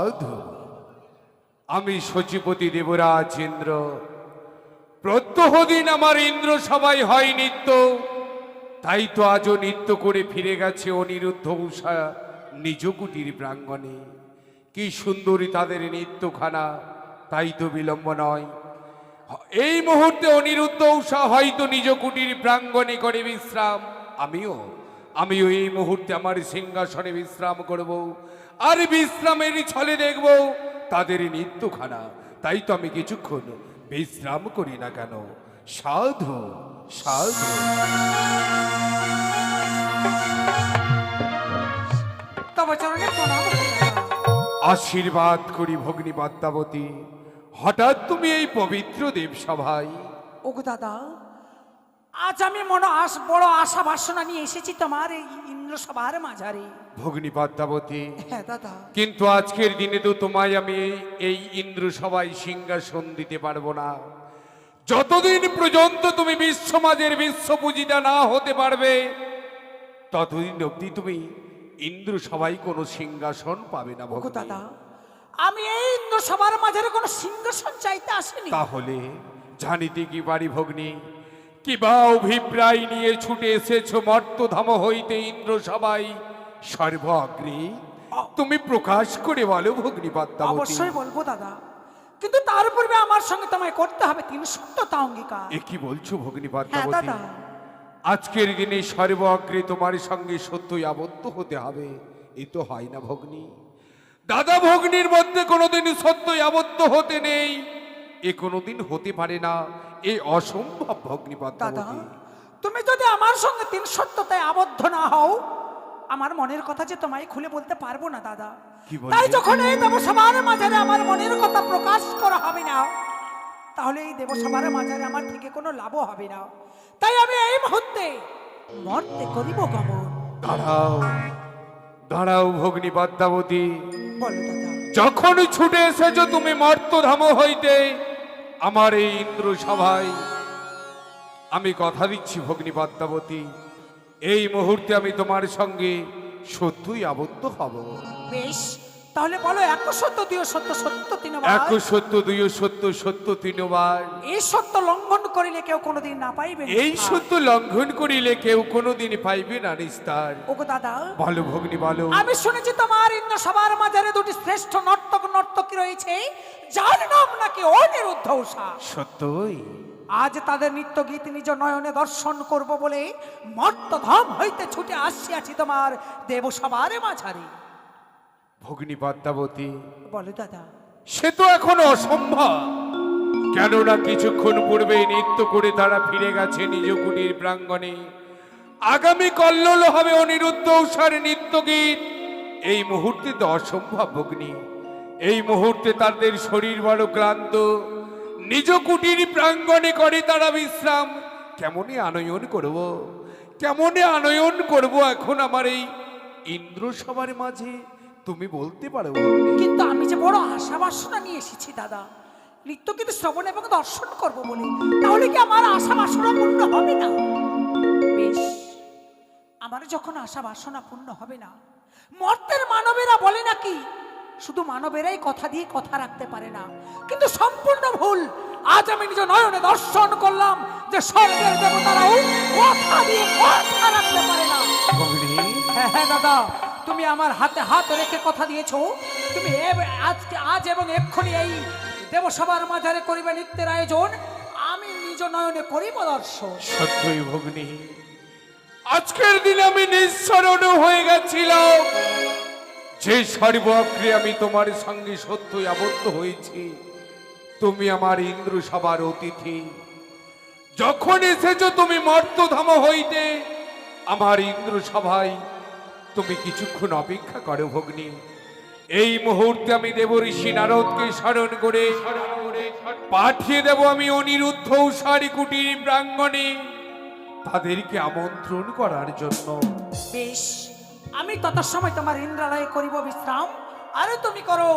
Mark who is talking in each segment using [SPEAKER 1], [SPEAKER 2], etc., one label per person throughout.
[SPEAKER 1] সাধু। আমি সচিপতি দেবরাজ ইন্দ্র, প্রত্যহ দিন আমার ইন্দ্র সবাই হয় নিত্য, তাই তো আজও নিত্য করে ফিরে গেছে অনিরুদ্ধ উষা নিজ কুটির প্রাঙ্গণে। কি সুন্দরী তাদের নিত্যখানা, তাই তো বিলম্ব নয়। এই মুহূর্তে অনিরুদ্ধ উষা হয়তো নিজ কুটির প্রাঙ্গণে করে বিশ্রাম। আমিও এই মুহূর্তে আমার সিংহাসনে বিশ্রাম করব, আর বিশ্রামের ছলে দেখব তাদের নিত্যখানা। তাই তো আমি কিছুক্ষণ বিশ্রাম করি না কেন। সাধু সাধু।
[SPEAKER 2] তবে চরণে প্রণাম।
[SPEAKER 1] আশীর্বাদ করি ভগ্নী পদ্মাবতী। হঠাৎ তুমি এই পবিত্র দেবসভায়?
[SPEAKER 2] ওগো দাদা, আজ আমি বড় আশা বাসনা নিয়ে এসেছি তোমার এই ইন্দ্র সভার মাঝারে।
[SPEAKER 1] ভগ্নী পদ্মাবতী,
[SPEAKER 2] হ্যাঁ দাদা।
[SPEAKER 1] কিন্তু আজকের দিনে তো তোমায় আমি এই ইন্দ্র সভায় সিংহাসন দিতে পারবো না। যতদিন পর্যন্ত তুমি বিশ্বমাজের বিশ্বপূজিতা না হতে পারবে, ততদিন অবধি তুমি ইন্দ্র সভায় কোনো সিংহাসন পাবে না
[SPEAKER 2] ওগো
[SPEAKER 1] ভগ্নী।
[SPEAKER 2] দাদা, আমি এই ইন্দ্র সভার মাঝারে কোনো সিংহাসন চাইতে আসিনি।
[SPEAKER 1] তাহলে জানিতে কি পারি ভগ্নী, কিবা অভিপ্রায় নিয়ে ছুটে এসেছো মর্তধাম হইতে ইন্দ্র সবাই সর্ব অগ্রে? তুমি প্রকাশ করে বলো ভগ্নী পদ্মাবতী।
[SPEAKER 2] অবশ্যই বলবো দাদা, কিন্তু তার পূর্বে আমার সঙ্গে তোমায় করতে হবে 3 সত্যতা অঙ্গীকার।
[SPEAKER 1] এ কি বলছো ভগ্নী
[SPEAKER 2] হ্যাঁ
[SPEAKER 1] পদ্মাবতী?
[SPEAKER 2] দাদা।
[SPEAKER 1] আজকের দিনে সর্ব অগ্রে তোমার সঙ্গে সত্যই আবদ্ধ হতে হবে, এ তো হয় না ভগ্নী। দাদা ভগ্নির মধ্যে কোনোদিন সত্যই আবদ্ধ হতে নেই, এ কোনোদিন হতে পারে না, এ অসম্ভব ভগ্নী
[SPEAKER 2] দাদা,
[SPEAKER 1] পদ্মাবতী।
[SPEAKER 2] তুমি যদি আমার সঙ্গে 3 সত্যতায় আবদ্ধ না হও, আমার মনের কথা যে তোমায় খুলে বলতে পারবো না দাদা।
[SPEAKER 1] কি বলছো?
[SPEAKER 2] তাই যখন এই দেবসভার মাঝারে আমার মনের কথা প্রকাশ করা হবে না, তাহলে এই দেবসভার মাঝারে আমার থেকে কোনো লাভ হবে না। তাই আমি এই মুহূর্তে মর্তে করিব গমন।
[SPEAKER 1] দাঁড়াও দাঁড়াও ভগ্নী পদ্মাবতী,
[SPEAKER 2] বলো দাদা।
[SPEAKER 1] যখন ছুটে এসেছো তুমি মর্তধাম হইতে আমার এই ইন্দ্র সভায়, আমি কথা দিচ্ছি ভগ্নী পদ্মাবতী, এই মুহূর্তে আমি তোমার সঙ্গে সত্যই আবদ্ধ হব।
[SPEAKER 2] বেশ, তাহলে বলো 1 সত্য 2 সত্য সত্য 3 বার।
[SPEAKER 1] এক সত্য, দুই সত্য, সত্য তিনবার।
[SPEAKER 2] এই সত্য লঙ্ঘন করিলে কেউ কোনোদিন না পাইবে
[SPEAKER 1] এই সত্য লঙ্ঘন করিলে কেউ কোনোদিন পাইবে না নিস্তার।
[SPEAKER 2] ওগো দাদা,
[SPEAKER 1] বলো ভগ্নী বলো।
[SPEAKER 2] আমি শুনেছি তোমার ইন্দ্র সভার মাঝারে 2টি শ্রেষ্ঠ নর্তক নর্তকী রয়েছে, যার নাম নাকি অনিরুদ্ধ উষা।
[SPEAKER 1] সত্যই?
[SPEAKER 2] আজ তাদের নৃত্য গীত নিজ নয়নে দর্শন করব বলে মর্তধাম হইতে ছুটে আসিয়াছি তোমার দেবসভার মাঝারে।
[SPEAKER 1] ভগ্নী পদ্মাবতী,
[SPEAKER 2] বলো দাদা।
[SPEAKER 1] সে তো এখন অসম্ভব, কেননা কিছুক্ষণ পূর্বে নৃত্য করে তারা ফিরে গেছে নিজ কুটির প্রাঙ্গণে। আগামী কল্লোল হবে অনিরুদ্ধ উষার নৃত্য গীত। এই মুহূর্তে তো অসম্ভব ভগ্নী। এই মুহূর্তে তাদের শরীর বড় ক্লান্ত, নিজ কুটির প্রাঙ্গণে করে তারা বিশ্রাম। কেমনে আনয়ন করব, কেমনে আনয়ন করব এখন আমার এই ইন্দ্র সবার মাঝে, তুমি বলতে পারো ভগ্নী?
[SPEAKER 2] কিন্তু আমি যে বড় আশা বাসনা নিয়ে এসেছি দাদা, নৃত্য কিন্তু শ্রবণ এবং দর্শন করব বলে, তাহলে কি আমার আশা বাসনা পূর্ণ হবে না? বেশ, আমার যখন আশা বাসনা পূর্ণ হবে না, মর্তের মানবেরা বলে নাকি শুধু মানবেরাই কথা দিয়ে কথা রাখতে পারে না, কিন্তু সম্পূর্ণ ভুল। আজ আমি নিজ নয়নে দর্শন করলাম যে স্বর্গের দেবতারাও কথা দিয়ে কথা রাখতে পারে না।
[SPEAKER 1] ভগ্নী,
[SPEAKER 2] হ্যাঁ হ্যাঁ দাদা, তুমি আমার হাতে হাত রেখে কথা দিয়েছো, তুমি আজ এবং এক্ষুনি এই দেবসভার মাঝারে করিবে নৃত্যের আয়োজন, আমি নিজ নয়নে করিব দর্শন।
[SPEAKER 1] সত্যই ভগ্নী, আজকের দিনে আমি নিঃসরণ হয়ে গেছিলাম। যে সর্বগ্রে আমি তোমার সঙ্গে সত্যই আবদ্ধ হয়েছি, তুমি আমার ইন্দ্র সভার অতিথি। যখন এসেছো তুমি মর্তধাম হইতে আমার ইন্দ্র সভায়, তুমি কিছুক্ষণ অপেক্ষা করো ভগ্নী। এই মুহূর্তে আমি দেব ঋষি নারদকে স্মরণ করে পাঠিয়ে দেব আমি অনিরুদ্ধ উষার কুটির প্রাঙ্গণে তাদেরকে আমন্ত্রণ করার জন্য।
[SPEAKER 2] বেশ, আমি তত সময় তোমার ইন্দ্রালয়ে করিব বিশ্রাম, আর তুমি করো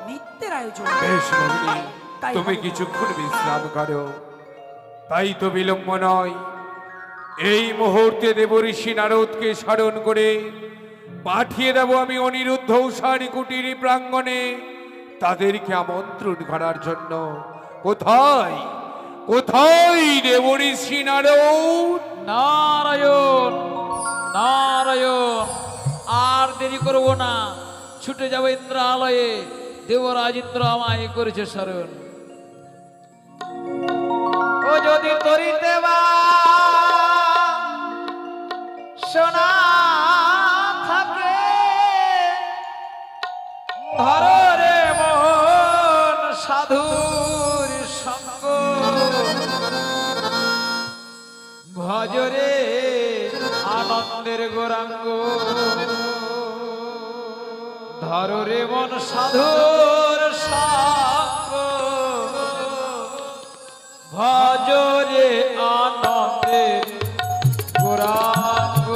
[SPEAKER 2] নৃত্যের আয়োজন।
[SPEAKER 1] বেশ ভগ্নী,
[SPEAKER 2] তাই
[SPEAKER 1] তুমি
[SPEAKER 2] হবে।
[SPEAKER 1] কিছুক্ষণ বিশ্রাম করো। তাই তো বিলম্ব নয়, এই মুহূর্তে দেব ঋষি নারদকে স্মরণ করে পাঠিয়ে দেব আমি অনিরুদ্ধ উষার কুটির প্রাঙ্গণে তাদেরকে আমন্ত্রণ করার জন্য। কোথায় কোথায় দেবঋষি নারদ?
[SPEAKER 3] নারায়ণ নারায়ণ, আর দেরি করব না, ছুটে যাবো ইন্দ্রালয়ে। দেবরাজ ইন্দ্র আমায় করেছে স্মরণ। ও যদি তরিতে বা সোনা থাকে, ধর রে মন সাধুর সঙ্গ, ভজরে আনন্দের গৌরাঙ্গ, ধর রে মন সাধুর সঙ্গ, ভজরে আনন্দের গৌরাঙ্গ।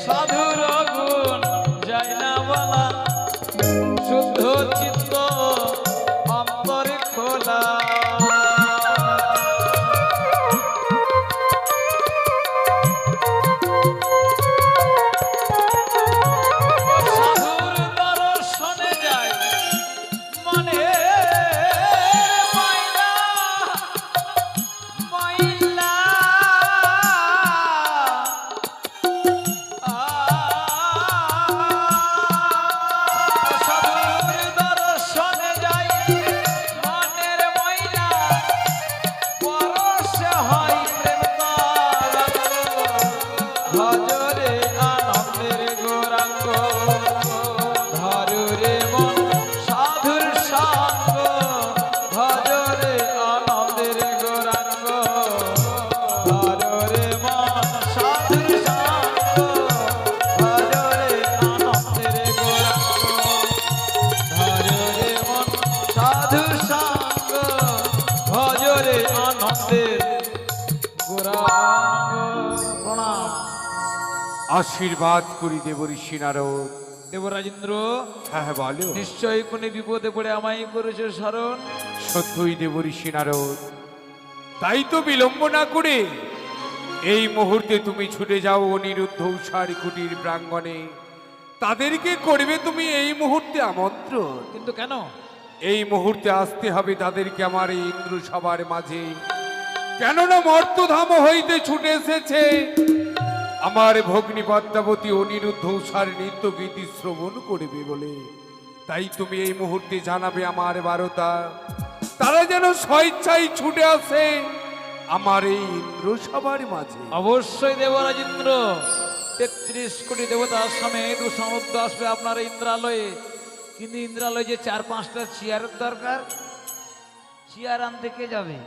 [SPEAKER 3] সাধুর গুণ যায় না বলা, শুদ্ধ চিত্ত অন্তরে খোলা। সাধুর দর্শনে যায় মনে ময়লা ময়লা, সাধুর দর্শনে যায় মনের ময়লা, পরশ হয় প্রেম তরঙ্গ, ভজরে আনন্দের গৌরাঙ্গ, ধর রে মন সাধুর সঙ্গ, ভজরে আনন্দের গৌরাঙ্গ, ধর রে মন সাধুর সঙ্গ, ভজরে আনন্দের গৌরাঙ্গ, ধর রে মন সাধুর সঙ্গ, ভজরে আনন্দের গৌরাঙ্গ। প্রণাম।
[SPEAKER 1] আশীর্বাদ করি দেবঋষি নারদ।
[SPEAKER 3] দেবরাজেন্দ্র,
[SPEAKER 1] হ্যাঁ বলো।
[SPEAKER 3] নিশ্চয়ই কোন বিপদে পড়ে আমায় করেছে স্মরণ।
[SPEAKER 1] সত্যই দেবঋষি নারদ, তাই তো বিলম্ব না করে এই মুহূর্তে তুমি ছুটে যাও অনিরুদ্ধ উষার কুটির প্রাঙ্গণে। তাদেরকে করবে তুমি এই মুহূর্তে আমন্ত্রণ।
[SPEAKER 3] কিন্তু কেন?
[SPEAKER 1] এই মুহূর্তে আসতে হবে তাদেরকে আমার এই ইন্দ্র সবার মাঝে, কেননা মর্তধাম হইতে ছুটে এসেছে আমার ভগ্নী পদ্মাবতী অনিরুদ্ধ উষার নৃত্য গীতি শ্রবণ করবে বলে। তাই তুমি এই মুহূর্তে জানাবে আমার বারতা, তারা যেন স্বেচ্ছায় ছুটে আসে আমার এই ইন্দ্র সবার মাঝে।
[SPEAKER 3] অবশ্যই দেবরাজেন্দ্র, ৩৩ কোটি দেবতা সমেত সমুদ্র আসবে আপনার ইন্দ্রালয়ে। কিন্তু ইন্দ্রালয়ে যে ৪-৫টা চেয়ারের দরকার, চেয়ার আনতে কে যাবে?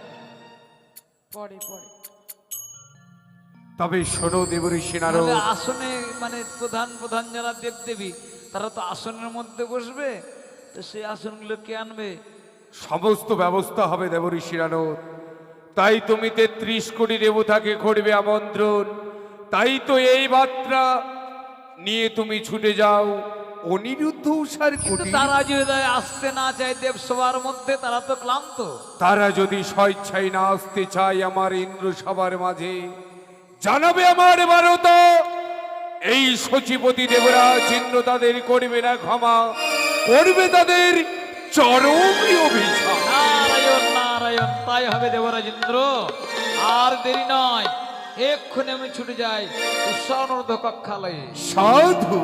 [SPEAKER 3] পরে পরে
[SPEAKER 1] তবে শোনো দেবঋষি নারদ,
[SPEAKER 3] তাহলে আসনে মানে প্রধান প্রধান যারা দেবদেবী তারা তো আসনের মধ্যে বসবে, তো সেই আসনগুলো কে আনবে?
[SPEAKER 1] সমস্ত ব্যবস্থা হবে দেবঋষি নারদ। তাই তুমি ৩৩ কোটি দেবতাকে করবে আমন্ত্রণ। তাই তো এই বার্তা নিয়ে তুমি ছুটে যাও অনিরুদ্ধ উষার
[SPEAKER 3] কিন্তু
[SPEAKER 1] কুটির।
[SPEAKER 3] তারা যদি আসতে না চায় দেবসভার মধ্যে, তারা তো ক্লান্ত।
[SPEAKER 1] তারা যদি স্বেচ্ছায় না আসতে চায় আমার ইন্দ্র সবার মাঝে, জানাবে আমার বারতা, এই সচিপতি দেবরাজ ইন্দ্র তাদের করবে না ক্ষমা, করবে তাদের চরম অভিশাপ।
[SPEAKER 3] নারায়ণ নারায়ণ, তাই হবে দেবরাজেন্দ্র। আর দেরি নয়, এক্ষুনি আমি ছুটে যাই উৎসাহনর্ধ কক্ষালয়ে।
[SPEAKER 1] সাধু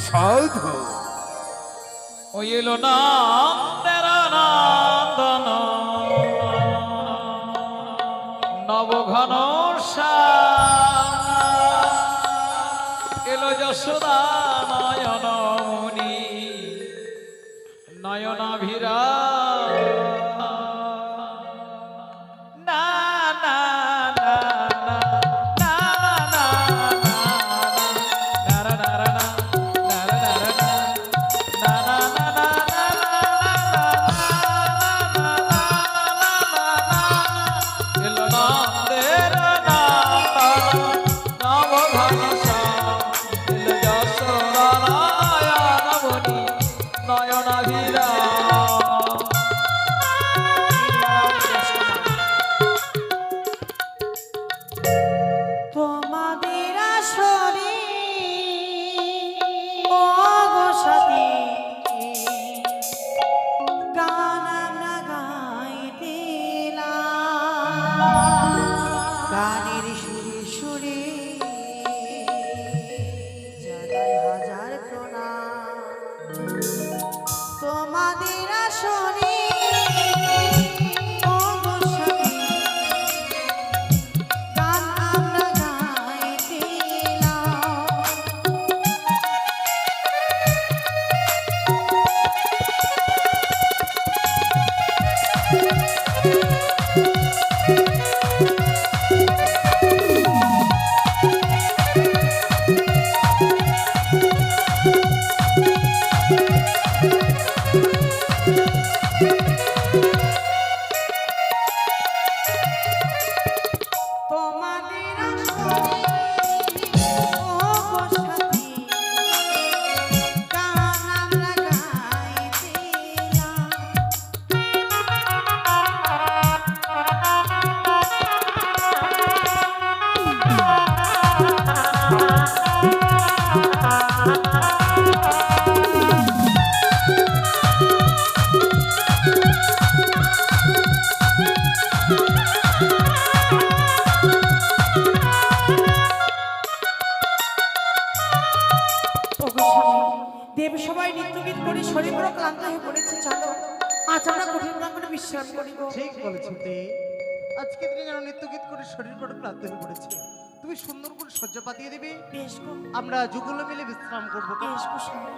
[SPEAKER 1] সাধু
[SPEAKER 3] ও এলো না তেরা নন্দন নবঘন এলো যশোদা নয়ন মুনি নয়নাভিরা। না না না না না না নয়নাভিরা
[SPEAKER 4] তোমাদের আসরে ও গো সতী গান আমরা গাইতেলাম গানের সুরে সুরে জানাই হাজার প্রণাম তোমাদের আসরে ও গো সতী গান আমরা গাইতেলাম তোমাদের আসরে ও গো সতী গান আমরা গাইতেলাম ওগো স্বামী, দেব সবাই নৃত্যগীত করে শরীর বড় ক্লান্ত হয়ে পড়েছে, চলো আজ আমরা কঠিন প্রাঙ্গণে বিশ্রাম করিব।
[SPEAKER 5] ঠিক বলেছো তে আজকে দিনে যেন নৃত্য গীত করে শরীর বড় ক্লান্ত হয়ে পড়েছে। তুমি সুন্দর করে সজ্জা পাতিয়ে দেবে,
[SPEAKER 4] বেশ গো,
[SPEAKER 5] আমরা যুগল মিলে বিশ্রাম করবো।
[SPEAKER 4] বেশ গো স্বামী।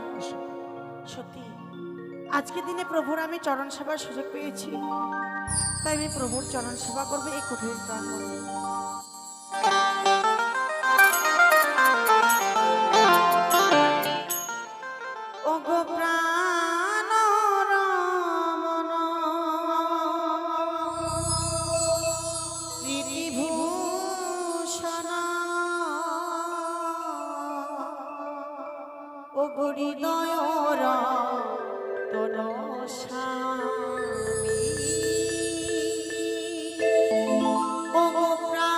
[SPEAKER 4] সত্যি আজকে দিনে প্রভুর আমি চরণ সেবার সুযোগ পেয়েছি, তাই আমি প্রভুর চরণ সেবা করবো এই কঠিন প্রাঙ্গণে। ওগো প্রাণ রমণ প্রীতিভূষণ ওগো হৃদয় রতন স্বামী ওগো প্রাণ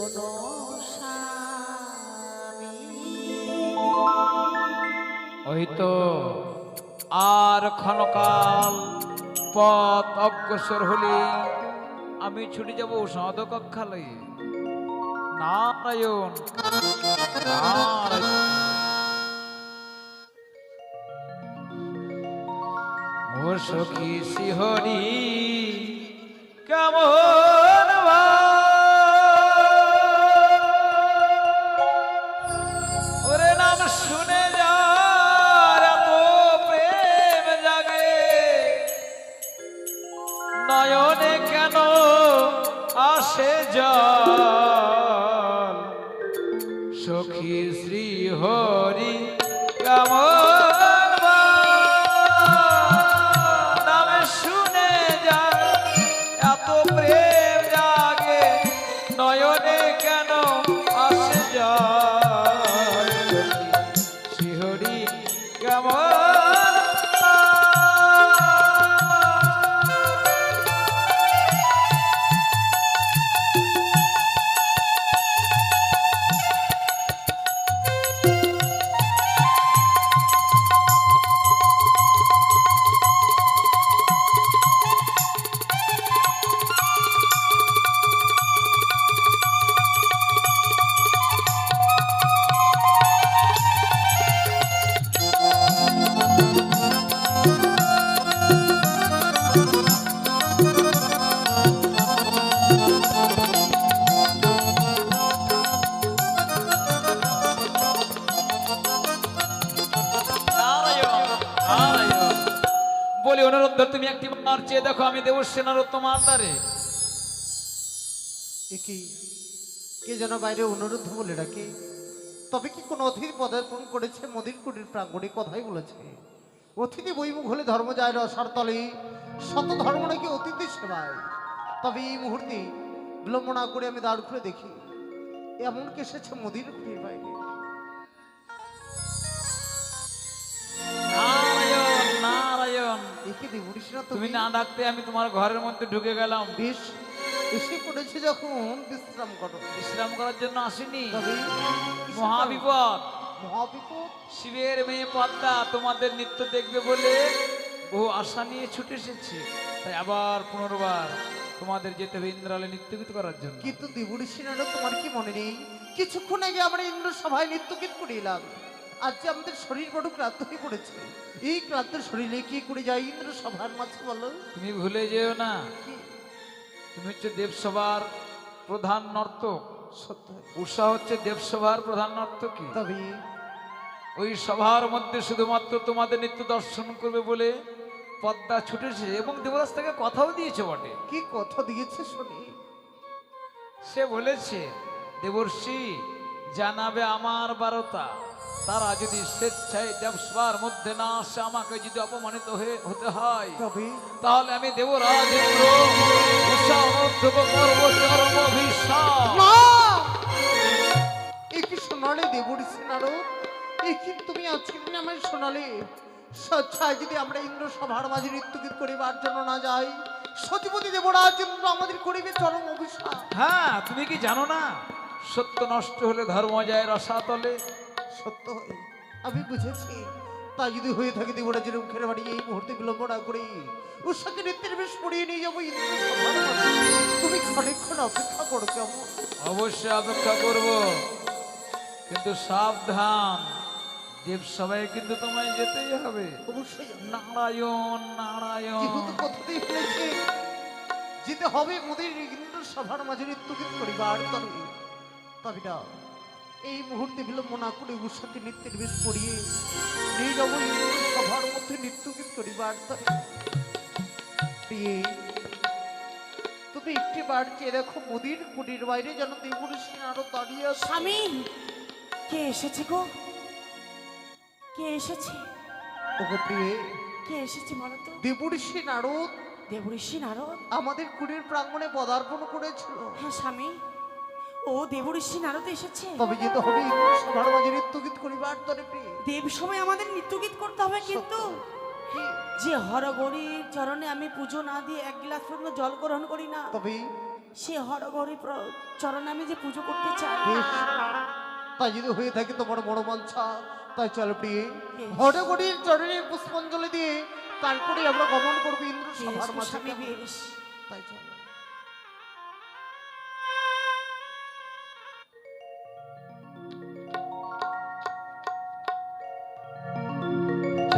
[SPEAKER 4] শোনো স্বামী।
[SPEAKER 3] ওই তো আর ক্ষণকাল পথ অগ্রসর হলে আমি ছুটে যাব সদ কক্ষালয়ে। নারায়ণ নারায়ণ। ও সখী শিহরি কেমন ওরে নাম শুনে যার এত প্রেম জাগে, নয়নে কেন আসে জল। সখী শ্রী হরি কেমন নামে শুনে যার এত প্রেম জাগে, নয়নে কেন আসে জল। সখী শ্রী হরি কেমন বলি অনুরোধ তুমি একটি বার চেয়ে দেখো, আমি দেবসেনার তোমার দ্বারে।
[SPEAKER 5] কি কে যেন বাইরে অনুরোধ বলে ডাকে? তবে কি কোনো অতিথি পদার্পণ করেছে মদির কুটির প্রাঙ্গণে? কথাই বলেছে অতিথি বইমুখ হলে ধর্ম যায় রসার তলে, শত ধর্ম নাকি অতিথি সেবায়। তবে এই মুহূর্তে বিলম্ব না করে আমি দাঁড় খুলে দেখি এমন কে এসেছে মদির কুটির বাইরে।
[SPEAKER 3] নারায়ণ নারায়ণ।
[SPEAKER 5] একে দেবরিস না
[SPEAKER 3] তুমি না ডাকতে আমি তোমার ঘরের মধ্যে ঢুকে গেলাম।
[SPEAKER 5] বেশ এসে পড়েছে যখন বিশ্রাম করো।
[SPEAKER 3] বিশ্রাম করার জন্য আসিনি,
[SPEAKER 5] তবে
[SPEAKER 3] মহাবিপদ।
[SPEAKER 5] মহাবিপদ?
[SPEAKER 3] শিবের মেয়ে পদ্মা তোমাদের নৃত্য দেখবে বলে বহু আশা নিয়ে ছুটে এসেছে, তাই আবার পুনর্বার তোমাদের যেতে হবে ইন্দ্রালয়ে নৃত্যগীত করার জন্য।
[SPEAKER 5] কিন্তু দেবরিস না, তোমার কি মনে নেই কিছুক্ষণ আগে আমরা ইন্দ্র সভায় নৃত্যগীত করে এলাম। আজ যে আমাদের শরীর বড় ক্লান্ত হয়ে পড়েছে, এই ক্লান্ত শরীরে কি করে যায় ইন্দ্র সভার মাঝে বলো?
[SPEAKER 3] তুমি ভুলে যেও না,
[SPEAKER 5] কি
[SPEAKER 3] তুমি হচ্ছে দেবসভার প্রধান নর্তক।
[SPEAKER 5] সত্য?
[SPEAKER 3] উষা হচ্ছে দেবসভার প্রধান নর্তকী।
[SPEAKER 5] তবে
[SPEAKER 3] ওই সভার মধ্যে শুধুমাত্র তোমাদের নৃত্য দর্শন করবে বলে পদ্মা ছুটেছে এবং দেবরাজ তাকে কথাও দিয়েছে বটে।
[SPEAKER 5] কি কথা দিয়েছে শুনি?
[SPEAKER 3] সে বলেছে দেবর্ষি জানাবে আমার বারতা, তারা যদি স্বেচ্ছায় দেবসভার মধ্যে না আসে, আমাকে যদি অপমানিত হতে হয়,
[SPEAKER 5] তবে
[SPEAKER 3] তাহলে আমি দেবরাজ ইন্দ্র উষা অনুদ্ধব করব চরম অভিশাপ।
[SPEAKER 5] না! এ কি শোনালে দেবরিস নারদ? এ কি তুমি আজকে দিনে আমায় শোনালে? স্বেচ্ছায় যদি আমরা ইন্দ্র সভার মাঝে নৃত্যগীত করিবার জন্য না যাই, সতীপতি দেবরাজ ইন্দ্র আমাদের করিবে চরম অভিশাপ।
[SPEAKER 3] হ্যাঁ, তুমি কি জানো না সত্য নষ্ট হলে ধর্ম যায় রসাতলে?
[SPEAKER 5] সত্য হয়, আমি বুঝেছি। তা যদি হয়ে থাকে দেবরাজের মুখের বাড়ি এই মুহূর্তে বিলম্ব না করে ওর সাথে নৃত্যের বেশ পড়িয়ে নিয়ে যাবো ইন্দ্র সভার মাঝে। তুমি ক্ষণিক্ষণ অপেক্ষা করো কেমন?
[SPEAKER 3] অবশ্যই অপেক্ষা করব, কিন্তু সাবধান, দেবসভায় কিন্তু তোমায় যেতেই হবে।
[SPEAKER 5] অবশ্যই
[SPEAKER 3] নারায়ণ নারায়ণ।
[SPEAKER 5] যেহেতু কথাতেই ফেলেছে যেতে হবে মোদের ইন্দ্র সভার মাঝে নৃত্যগীত করিবার তবে। তবে না, এই মুহূর্তে বিলম্ব না করে ওর সাথে নৃত্যের বেশ পড়িয়ে নিয়ে যাবো ইন্দ্র সভার মধ্যে নৃত্যগীত করিবার তবে। প্রিয়ে, তুমি একটি বার চেয়ে দেখো মোদির কুটির বাইরে যেন দেবঋষি আরো দাঁড়িয়ে আছে।
[SPEAKER 4] স্বামী, কে এসেছে গো? কে এসেছে?
[SPEAKER 5] ওগো প্রিয়ে,
[SPEAKER 4] কে এসেছে বলো তো?
[SPEAKER 5] দেবঋষি নারদ
[SPEAKER 4] দেবঋষি নারদ?
[SPEAKER 5] আমাদের কুটির প্রাঙ্গণে পদার্পণ করেছিল।
[SPEAKER 4] হ্যাঁ স্বামী, ও দেবঋষি নারদ এসেছে।
[SPEAKER 5] তবে যেতে হবে ইন্দ্র সভার মাঝে নৃত্যগীত করিবার তবে প্রিয়ে।
[SPEAKER 4] দেব সময় আমাদের নৃত্যগীত করতে হবে, কিন্তু যে হরগরির চরণে আমি পুজো না দিয়ে এক গ্লাস পর্যন্ত জল গ্রহণ করি না,
[SPEAKER 5] তবে
[SPEAKER 4] সে হরগৌরী চরণে আমি যে পুজো করতে চাই।
[SPEAKER 5] বেশ, তাই যদি হয়ে থাকে তোমার বড় বাঞ্ছা, তাই চল প্রিয়ে
[SPEAKER 4] বেশ।
[SPEAKER 5] হরগৌরীর চরণে পুষ্পাঞ্জলি দিয়ে তারপরে আমরা গমন করবো ইন্দ্র
[SPEAKER 4] বেশ
[SPEAKER 5] সভার
[SPEAKER 4] গো
[SPEAKER 5] মাঝে।
[SPEAKER 4] স্বামী, বেশ।
[SPEAKER 5] তাই চলো।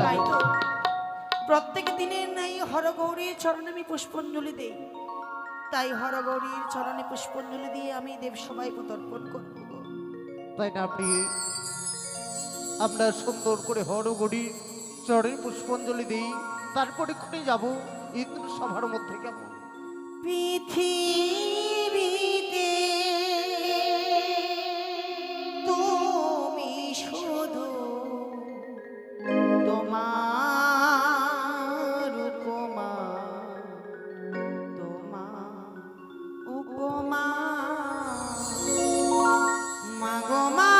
[SPEAKER 4] তাই তো প্রত্যেক দিনের নাই হরগৌরীর চরণে আমি পুষ্পাঞ্জলি দেই, তাই হরগৌরীর চরণে পুষ্পাঞ্জলি দিয়ে আমি দেবসভায় প্রতর্পণ করব গো।
[SPEAKER 5] তাই না প্রিয়ে আমরা সুন্দর করে হরগৌরীর চরণে পুষ্পাঞ্জলি দিই, তারপরে খুঁড়ে যাব ইন্দ্র সভার মধ্যে। কেমন?
[SPEAKER 4] পৃথিবীতে তুমি শুধু তোমার উপমা, তোমার উপমা মাগো মা,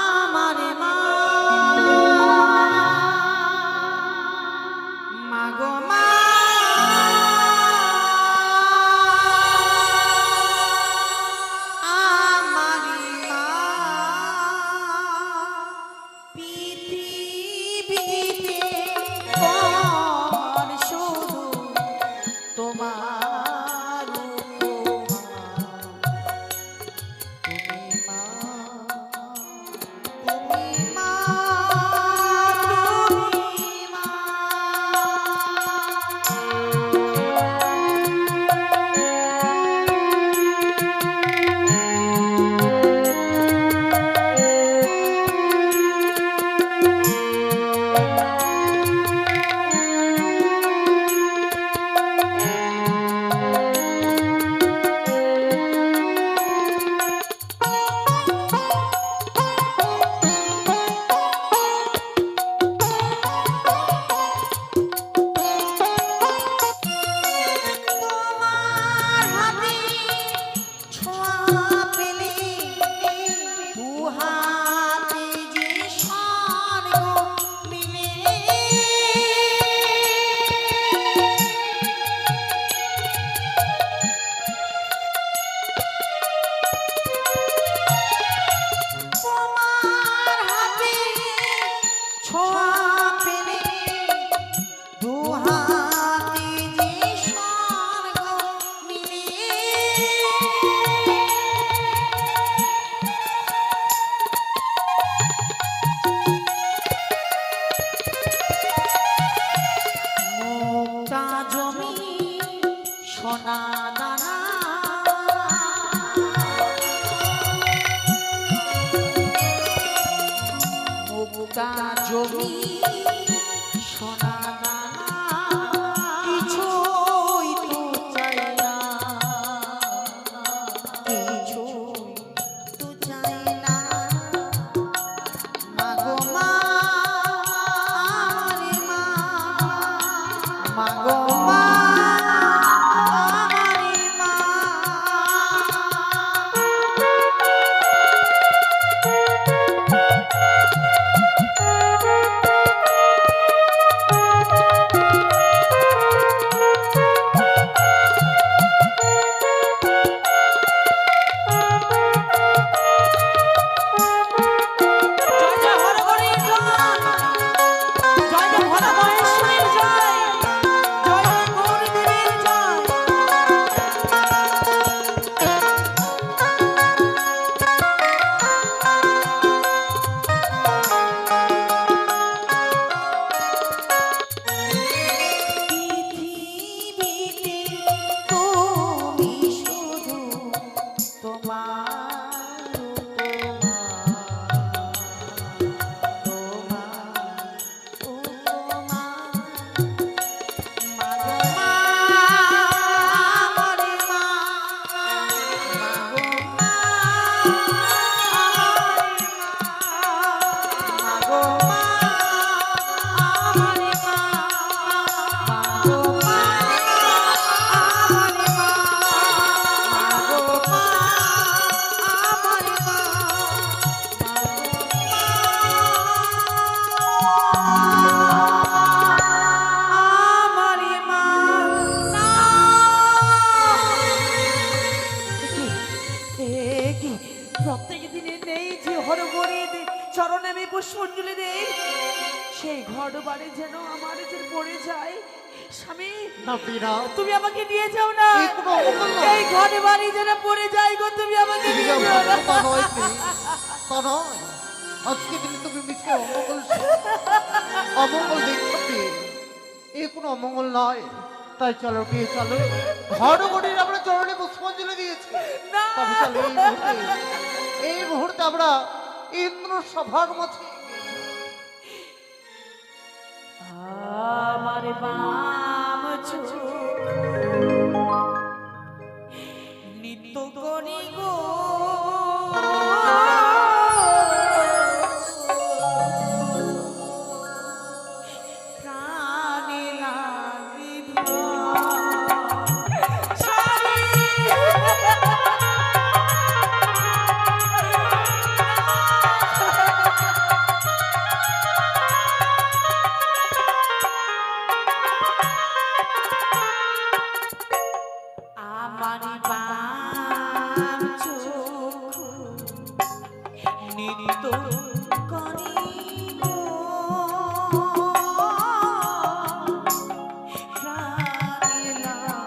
[SPEAKER 4] আমারে মা, মাগো মা, আমারি মা, পৃথিবীতে তোমার শুধু তোমার উপমা, তুমি মা, তুমি মা, তুমি মা। তোমার হাতে ছোঁয়া পেলে দু হাতে যে স্বর্গ মিলে, তোমার হাতে ছোঁয়া পেলে দু হাতে যে স্বর্গ মিলে, মুক্তা জমি সোনা দানা, মুক্তা জমি সোনা দানা, কিছুই তো চাই না, কিছুই তো চাই না, মাগো মা, আমারে মা, মাগো মা, আমারে মা। পুষ্পাঞ্জলি দেই সেই ঘর বাড়ি যেন আমার যে পড়ে যায়। স্বামী
[SPEAKER 5] না প্রিয়া,
[SPEAKER 4] তুমি আমাকে নিয়ে যাও না,
[SPEAKER 5] এই কোনো অমঙ্গল নয়।
[SPEAKER 4] এই ঘর বাড়ি যেন পড়ে যায় গো, তুমি আমাকে নিয়ে যাও না।
[SPEAKER 5] তা নয় প্রিয়া, তা নয়। আজকে দিনে তুমি মিছে অমঙ্গল দেখছো প্রিয়া, এ কোনো অমঙ্গল নয়। তাই চলো প্রিয়া, চলো ঘর বাড়ির আমরা চরণে পুষ্পাঞ্জলি দিয়েছি।
[SPEAKER 4] না।
[SPEAKER 5] তবে চলো এই মুহূর্তে আমরা ইন্দ্র সভার মাঝে
[SPEAKER 4] আমার বাম চোখ নিত্য করি গো প্রাণে লাগে আমার বাম চোখ নিত্য করি গো প্রাণে লাগে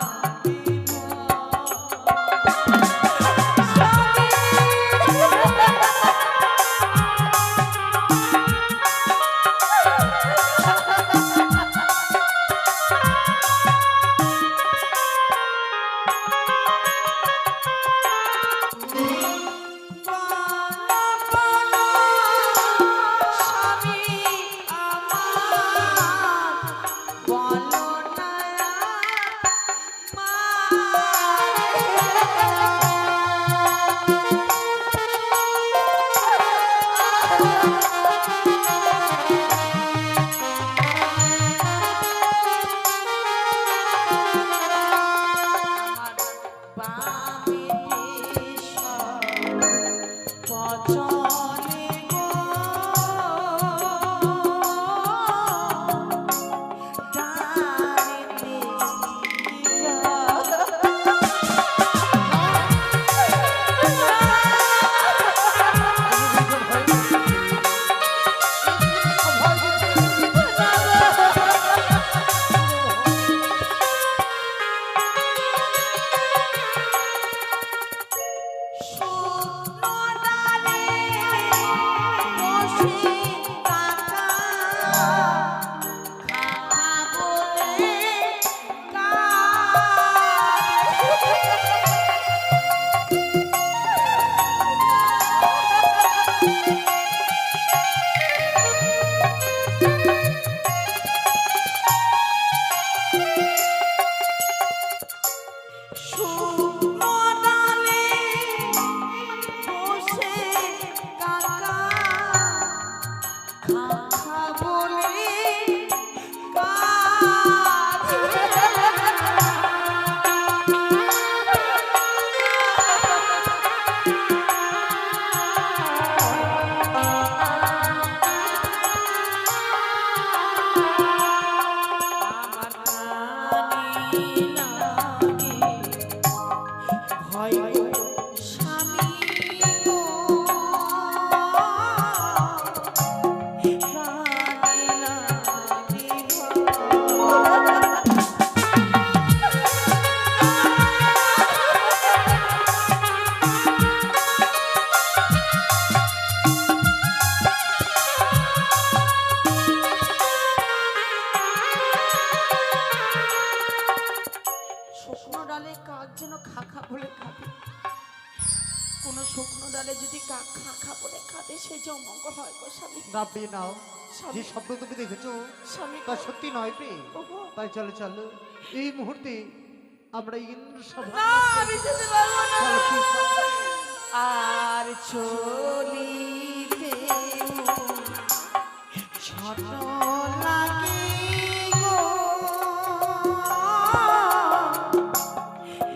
[SPEAKER 5] না প্রিয়া নাও, যে স্বপ্ন তুমি দেখেছো তা সত্যি নয় প্রিয়া। তাই চলো চলো এই মুহূর্তে আমরা ইন্দ্র সভা
[SPEAKER 4] আমি যেতে পারবো না।
[SPEAKER 5] চলো প্রিয়া, চলো।
[SPEAKER 4] আর চলিতে ছোট লাগে গো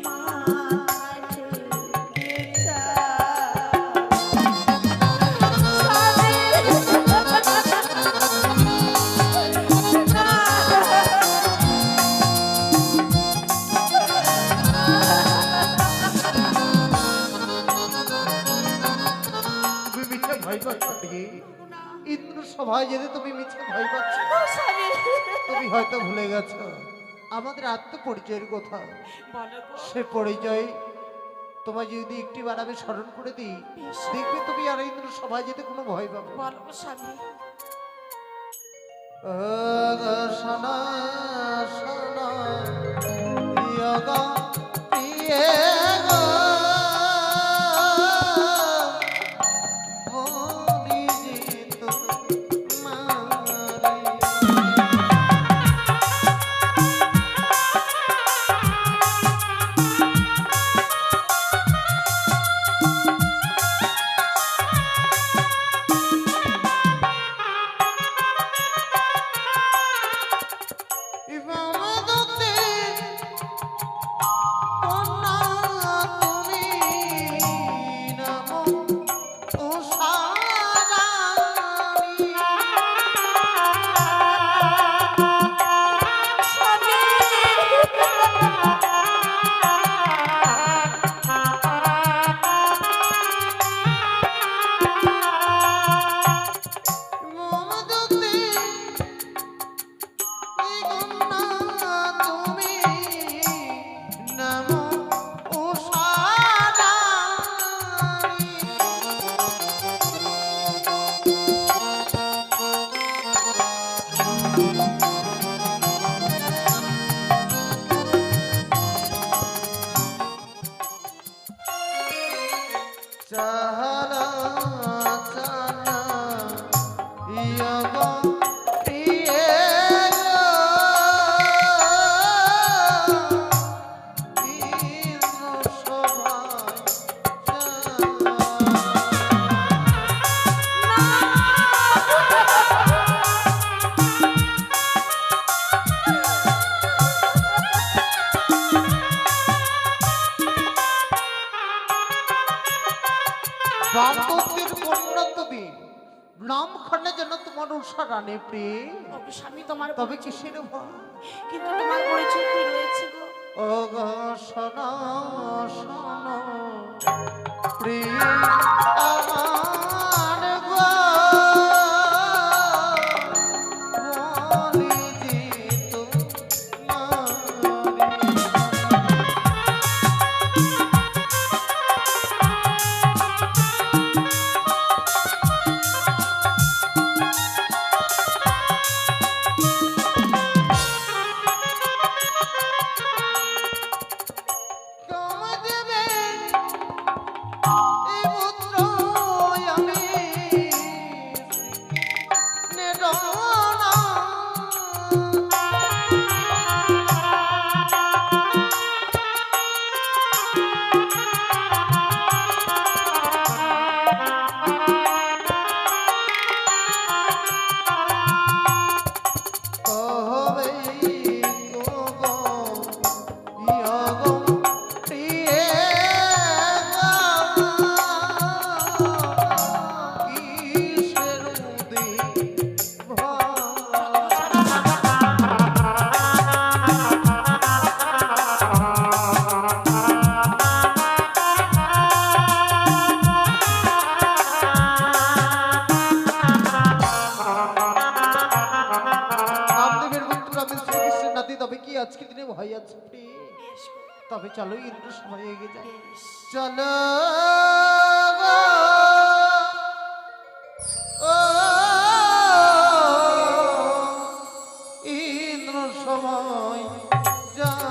[SPEAKER 4] মাঝে গেছা।
[SPEAKER 5] তুমি মিথ্যা ভয় করছো থেকে ইন্দ্র সভায় যেতে তুমি মিছে ভয় পাচ্ছ।
[SPEAKER 4] ও স্বামী,
[SPEAKER 5] তুমি হয়তো ভুলে গেছো আমাদের আত্মপরিচয়ের কথা।
[SPEAKER 4] বলো গো।
[SPEAKER 5] সে পরিচয় তোমায় যদি একটি বার আমি স্মরণ করে দিই, দেখবে তুমি আর ইন্দ্র সভায় যেতে কোনো ভয় পাবে না।
[SPEAKER 4] বলো গো স্বামী।
[SPEAKER 5] ও গো সোনা সোনা ইয়া গো প্রিয়ে গো বলি যে তোমারে। ইবাদতে কন্যা তুমি নাম উষারানী। ইবাদতে কন্যা তুমি নাম উষারানী। চাহানা চানা ইয়া গো প্রিয়ে গো ইন্দ্র সভায় বামপন্থীর কন্যা তুমি, নামখানে যেন তোমার উষা রানী প্রিয়ে।
[SPEAKER 4] ও গো স্বামী, তোমার
[SPEAKER 5] তবে কিসের ভয়?
[SPEAKER 4] কিন্তু তোমার পরিচয় কি রয়েছে গো?
[SPEAKER 5] ও গো সোনা সোনা প্রিয় আমার গো বলি যে তোমারে। তোমায় দেবে এই পুত্র আমি নেরনা। কবে গো ইয়া গো প্রিয়ে গো কিসের উদিত রামদেবের পুত্র আমি শ্রীকৃষ্ণের নাতি, তবে কি আজকে দিনে ভয় আছে প্রিয়ে?
[SPEAKER 4] বেশ গো,
[SPEAKER 5] তবে চলো ইন্দ্র সবাই এগিয়ে যায়।
[SPEAKER 4] বেশ।
[SPEAKER 5] চলো গো, ও ইন্দ্র সবাই যায়।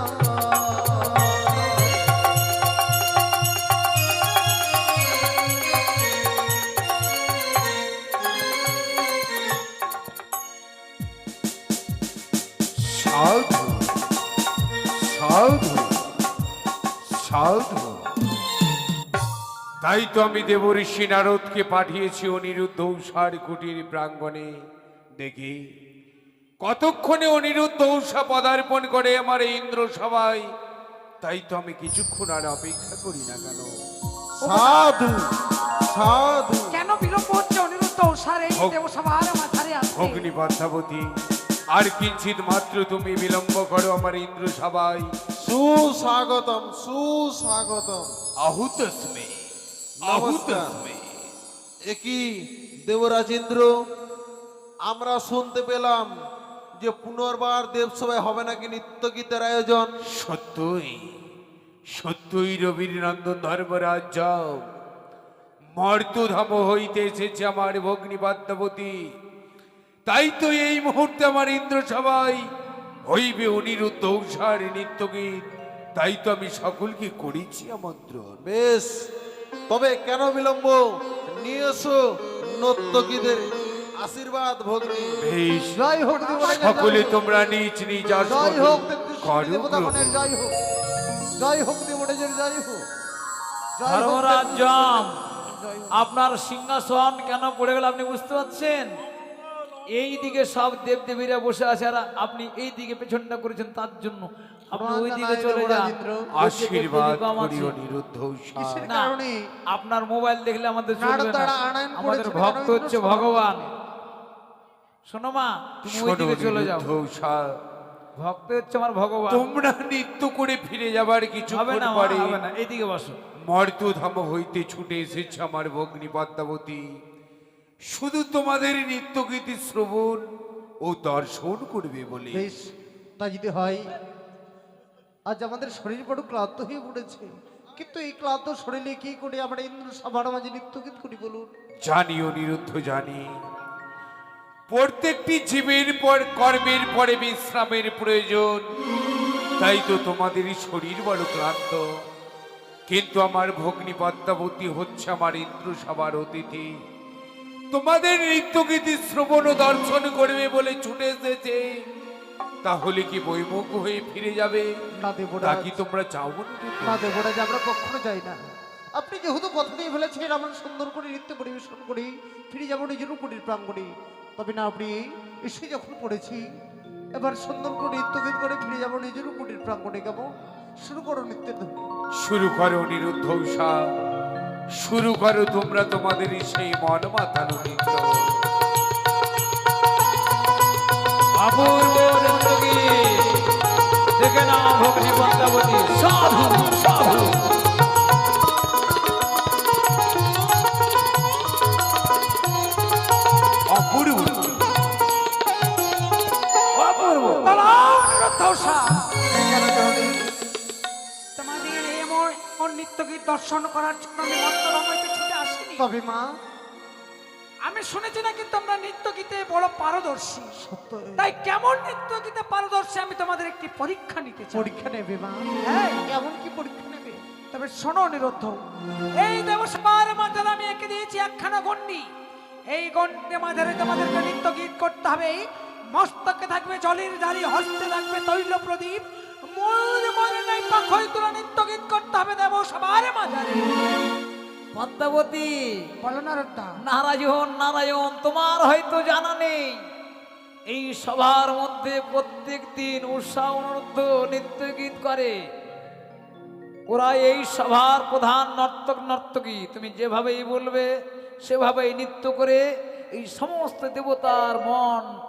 [SPEAKER 1] সাধু সাধু সাধু। তাই তো আমি দেবঋষি নারদকে পাঠিয়েছি অনিরুদ্ধ ঊষার কুটির প্রাঙ্গণে। দেখি কতক্ষণে অনিরুদ্ধ ঊষা পদার্পণ করে আমার এই ইন্দ্র সভায়। তাই তো আমি কিছুক্ষণ আর অপেক্ষা করি না কেন।
[SPEAKER 6] সাধু সাধু
[SPEAKER 2] কেন বিলম্ব হচ্ছে অনিরুদ্ধ উষার এই
[SPEAKER 1] হোক।
[SPEAKER 2] দেবসভার মাথারে আসতে?
[SPEAKER 1] অগ্নি পদ্মাবতী, আর কিঞ্চিত মাত্র তুমি বিলম্ব করো আমার ইন্দ্র সভায়।
[SPEAKER 6] সুস্বাগতম সুস্বাগতম।
[SPEAKER 1] আহুতস্মে
[SPEAKER 6] নমস্কার।
[SPEAKER 1] আহুতস্মে।
[SPEAKER 6] একই দেবরাজ ইন্দ্র, আমরা শুনতে পেলাম যে পুনর্বার দেবসভায় হবে নাকি নৃত্য গীতের আয়োজন।
[SPEAKER 1] সত্যই সত্যই রবীন্দ্রনন্দন ধর্মরাজ যাও, মর্তধাম হইতে এসেছে আমার ভগ্নী পদ্মাবতী। তাই তো এই মুহূর্তে আমার ইন্দ্র সবাই হইবে অনিরুদ্ধ ঔষার নৃত্যগীত। তাই তো আমি সকলকে করেছি আমন্ত্রণ।
[SPEAKER 6] বেশ, তবে কেন বিলম্ব, নিয়ে এসো নর্তকীদের আশীর্বাদ ভগ্নী।
[SPEAKER 1] বেশ,
[SPEAKER 5] জয় হোক দেবরাজের
[SPEAKER 1] সকলে
[SPEAKER 5] জয় হোক।
[SPEAKER 1] তোমরা নিজ নিজ
[SPEAKER 5] জয়
[SPEAKER 1] আসনে
[SPEAKER 5] হোক তেত্রিশ কোটি
[SPEAKER 1] করো
[SPEAKER 5] দেবতাগণের
[SPEAKER 1] গ্রহণ।
[SPEAKER 5] জয় হোক। জয় হোক দেবরাজের জয় হোক। জয় হোক
[SPEAKER 3] ধর্মরাজ
[SPEAKER 5] তেত্রিশ
[SPEAKER 3] জাম,
[SPEAKER 5] জয় হোক।
[SPEAKER 3] আপনার সিংহাসন কেন পড়ে গেল আপনি বুঝতে পারছেন? এই দিকে সব দেবদেবীরা বসে আছে আর আপনি এই দিকে পেছনটা করেছেন, তার জন্য আপনি ওই দিকে চলে যান।
[SPEAKER 1] আশীর্বাদ
[SPEAKER 3] কম
[SPEAKER 1] করি
[SPEAKER 3] আছে।
[SPEAKER 1] অনিরুদ্ধ ঔষা।
[SPEAKER 5] কিসের
[SPEAKER 3] না,
[SPEAKER 5] কারণে?
[SPEAKER 3] আপনার মোবাইল দেখলে আমাদের চলবে না।
[SPEAKER 5] নারদারা আনায়ন
[SPEAKER 3] আমাদের
[SPEAKER 5] করেছে
[SPEAKER 3] ভক্ত
[SPEAKER 5] কেন
[SPEAKER 3] হচ্ছে
[SPEAKER 5] ইন্দ্র
[SPEAKER 3] ভগবান। শোনো মা, তুমি ওই
[SPEAKER 1] শোনো
[SPEAKER 3] দিকে চলে যাও।
[SPEAKER 1] অনিরুদ্ধ ঔষা,
[SPEAKER 3] ভক্ত হচ্ছে আমার ভগবান।
[SPEAKER 1] তোমরা নৃত্য করে ফিরে যাবার
[SPEAKER 3] হবে
[SPEAKER 1] কিছুক্ষণ
[SPEAKER 3] না মা,
[SPEAKER 1] পরে
[SPEAKER 3] হবে না, এইদিকে বসো।
[SPEAKER 1] মর্তধাম হইতে ছুটে এসেছে আমার ভগ্নী পদ্মাবতী। শুধু তোমাদের নৃত্যগীতি শ্রবণ ও দর্শন করবে বলে।
[SPEAKER 5] বেশ, তা যদি হয়, আজ আমাদের শরীর বড় ক্লান্ত হয়ে পড়েছে, কিন্তু এই ক্লান্ত শরীরে কি করে আমরা ইন্দ্র সভার মাঝে নৃত্যগীত করি বলুন?
[SPEAKER 1] জানি অনিরুদ্ধ, জানি প্রত্যেকটি জীবের পর কর্মের পরে বিশ্রামের প্রয়োজন। তাই তো তোমাদের শরীর বড় ক্লান্ত, কিন্তু আমার ভগ্নী পদ্মাবতী হচ্ছে আমার ইন্দ্র সভার অতিথি। তোমাদের নৃত্যগীতি শ্রবণ ও দর্শন করবে বলে ছুটে এসেছে। তাহলে কি বৈমুখ হয়ে ফিরে যাবে?
[SPEAKER 5] না
[SPEAKER 1] তা
[SPEAKER 5] দেবরাজ,
[SPEAKER 1] কি তোমরা চাও না?
[SPEAKER 5] না দেবরাজ, আমরা কখনো যাই না। আপনি যেহেতু কথা দিয়ে ফেলেছেন আমরা সুন্দর করে নৃত্য পরিবেশন করি, ফিরে যাবো নিজের কুটির প্রাঙ্গণে। তবে না, আপনি এসে যখন পড়েছি, এবার সুন্দর করে নৃত্যগীত করে ফিরে যাবো নিজের কুটির প্রাঙ্গণে। কেমন? শুরু করো নৃত্যের ধ্বনি।
[SPEAKER 1] শুরু করো অনিরুদ্ধ ঔষা, শুরু করো তোমরা তোমাদের সেই মন মাতানো নৃত্য।
[SPEAKER 3] অপূর্ব নৃত্যগীত দেখে নাও ভগ্নী পদ্মাবতী। সাধু সাধু।
[SPEAKER 1] অপূর্ব
[SPEAKER 3] অপূর্ব।
[SPEAKER 5] কেন জননী?
[SPEAKER 2] তোমাদের এমন নৃত্যগীত দর্শন করার জন্য আমি মর্তধাম হইতে ছুটে আসিনি।
[SPEAKER 5] তবে মা,
[SPEAKER 2] আমি শুনেছি নাকি তোমরা নৃত্যগীতে বড় পারদর্শী।
[SPEAKER 5] সত্য
[SPEAKER 2] তাই কেমন নৃত্যগীতে পারদর্শী আমি তোমাদের একটি পরীক্ষা নিতে চাই।
[SPEAKER 5] পরীক্ষা নেবে মা?
[SPEAKER 2] হ্যাঁ।
[SPEAKER 5] এমন কি পরীক্ষা নেবে?
[SPEAKER 2] তবে শোনো অনিরুদ্ধ, এই দেবসভার মাঝে আমি এঁকে দিয়েছি একখানা গণ্ডি। এই গণ্ডির মাঝে তোমাদেরকে নৃত্য গীত করতে হবে। মস্তকে থাকবে জলের জারি, হস্তে থাকবে তৈল প্রদীপ, ময়ূর মরে নাই পাখই তোলা নৃত্য গীত করতে হবে দেবসভার মাঝারে।
[SPEAKER 3] পদ্মাবতী,
[SPEAKER 2] বলো নারদা।
[SPEAKER 3] নারায়ণ নারায়ণ, তোমার হয়তো জানা নেই এই সভার মধ্যে প্রত্যেক দিন উৎসাহ অনুরুদ্ধ নৃত্য গীত করে। ওরা এই সভার প্রধান নর্তক নর্তকী। তুমি যেভাবেই বলবে সেভাবেই নৃত্য করে এই সমস্ত দেবতার মন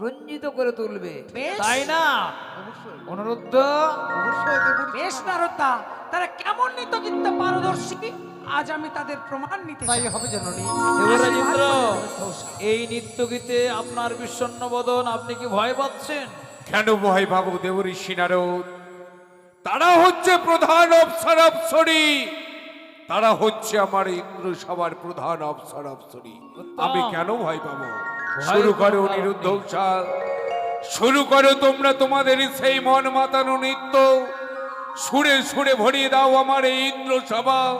[SPEAKER 3] রঞ্জিত করে তুলবে,
[SPEAKER 2] বেশ।
[SPEAKER 3] তাই না
[SPEAKER 5] অবশ্যই
[SPEAKER 3] অনুরুদ্ধ?
[SPEAKER 5] অবশ্যই দেবর-
[SPEAKER 2] বেশ নারদা, তারা কেমন নৃত্য গীতে পারদর্শী আজ আমি তাদের প্রমাণ নিতে
[SPEAKER 5] তাই
[SPEAKER 2] চাই।
[SPEAKER 5] হবে জননী।
[SPEAKER 3] দেবরাজেন্দ্র, এই নৃত্য গীতে আপনার বিষণ্ণ বদন, আপনি কি ভয় পাচ্ছেন?
[SPEAKER 1] কেন ভয় পাবো দেবঋষি নারদ? তারা হচ্ছে প্রধান অফসার অফসরি, তারা হচ্ছে আমার ইন্দ্র সবার প্রধান অফসার অফসরি। আমি কেন ভয় পাবো? শুরু করো
[SPEAKER 3] কোনো
[SPEAKER 1] অনিরুদ্ধ
[SPEAKER 3] কারণ
[SPEAKER 1] ঔষা, শুরু করো তোমরা তোমাদের সেই মন মাতানো নৃত্য। সুরে সুরে ভরিয়ে দাও আমার এই ইন্দ্র সভা,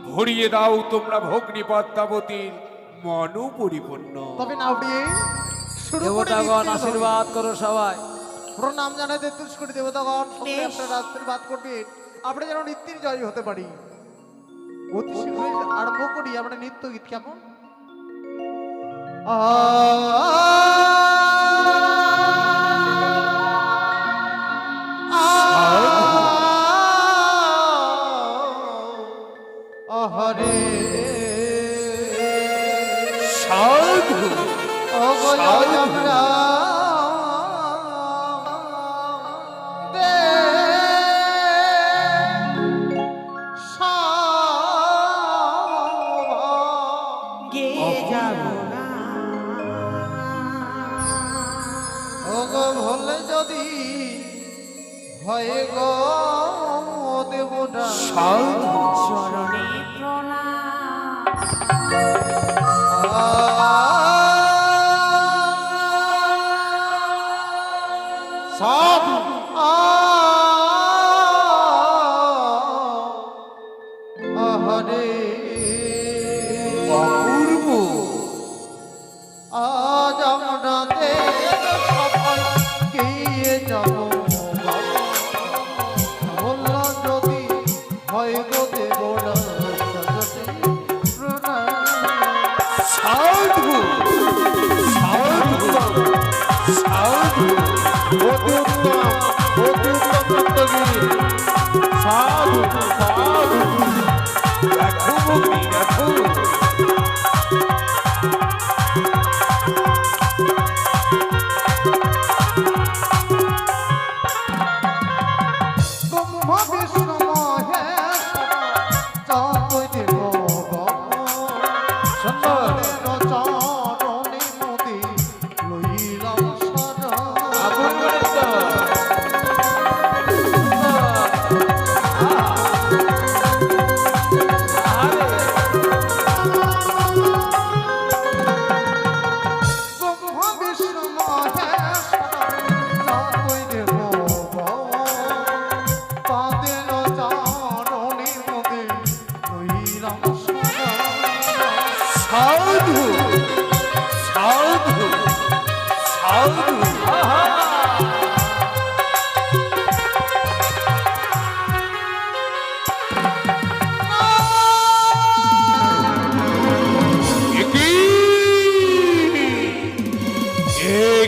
[SPEAKER 1] ভরিয়ে দাও তোমরা ভগ্নী পদ্মাবতীর মনও পরিপূর্ণ।
[SPEAKER 5] তবে না উঠিয়ে শুরু করে
[SPEAKER 3] দেবতাগণ
[SPEAKER 5] নৃত্যের ধ্বনি।
[SPEAKER 3] আশীর্বাদ করো সবাই।
[SPEAKER 5] প্রণাম জানাই 33 কোটি দেবতাগণ, সকলে
[SPEAKER 2] বেশ।
[SPEAKER 5] আপনারা আশীর্বাদ করবেন, আমরা যেন নৃত্যের জয় হতে পারি। অতি শীঘ্রই আরম্ভ করি আমরা নৃত্য গীত। কেমন? হরে
[SPEAKER 1] সাধু
[SPEAKER 5] আমরা
[SPEAKER 2] গে যাব
[SPEAKER 5] হয় গো দেবতা
[SPEAKER 1] সাধু
[SPEAKER 2] চরণে প্রণাম।
[SPEAKER 6] সাধু
[SPEAKER 5] আহারে
[SPEAKER 1] অপূর্ব
[SPEAKER 5] আজ আমরা সবাই গিয়ে যাব বলল যদি হয় গো দেবরা
[SPEAKER 1] সাধু সাধু সাধু
[SPEAKER 6] অতি উত্তম নৃত্যগীত। সাধু সাধু
[SPEAKER 1] দেখো ভগ্নী দেখো
[SPEAKER 5] ব্রহ্ম বিষ্ণু মহেশ যতই দেব
[SPEAKER 3] সুন্দর
[SPEAKER 5] চরণে নদী লইলাম সারা
[SPEAKER 3] আগুন গণিত
[SPEAKER 5] ব্রহ্ম বিষ্ণু মহেশ যতই দেব তাদের চরণে নদী লইলাম সারা
[SPEAKER 1] সাধু সাধু সাধু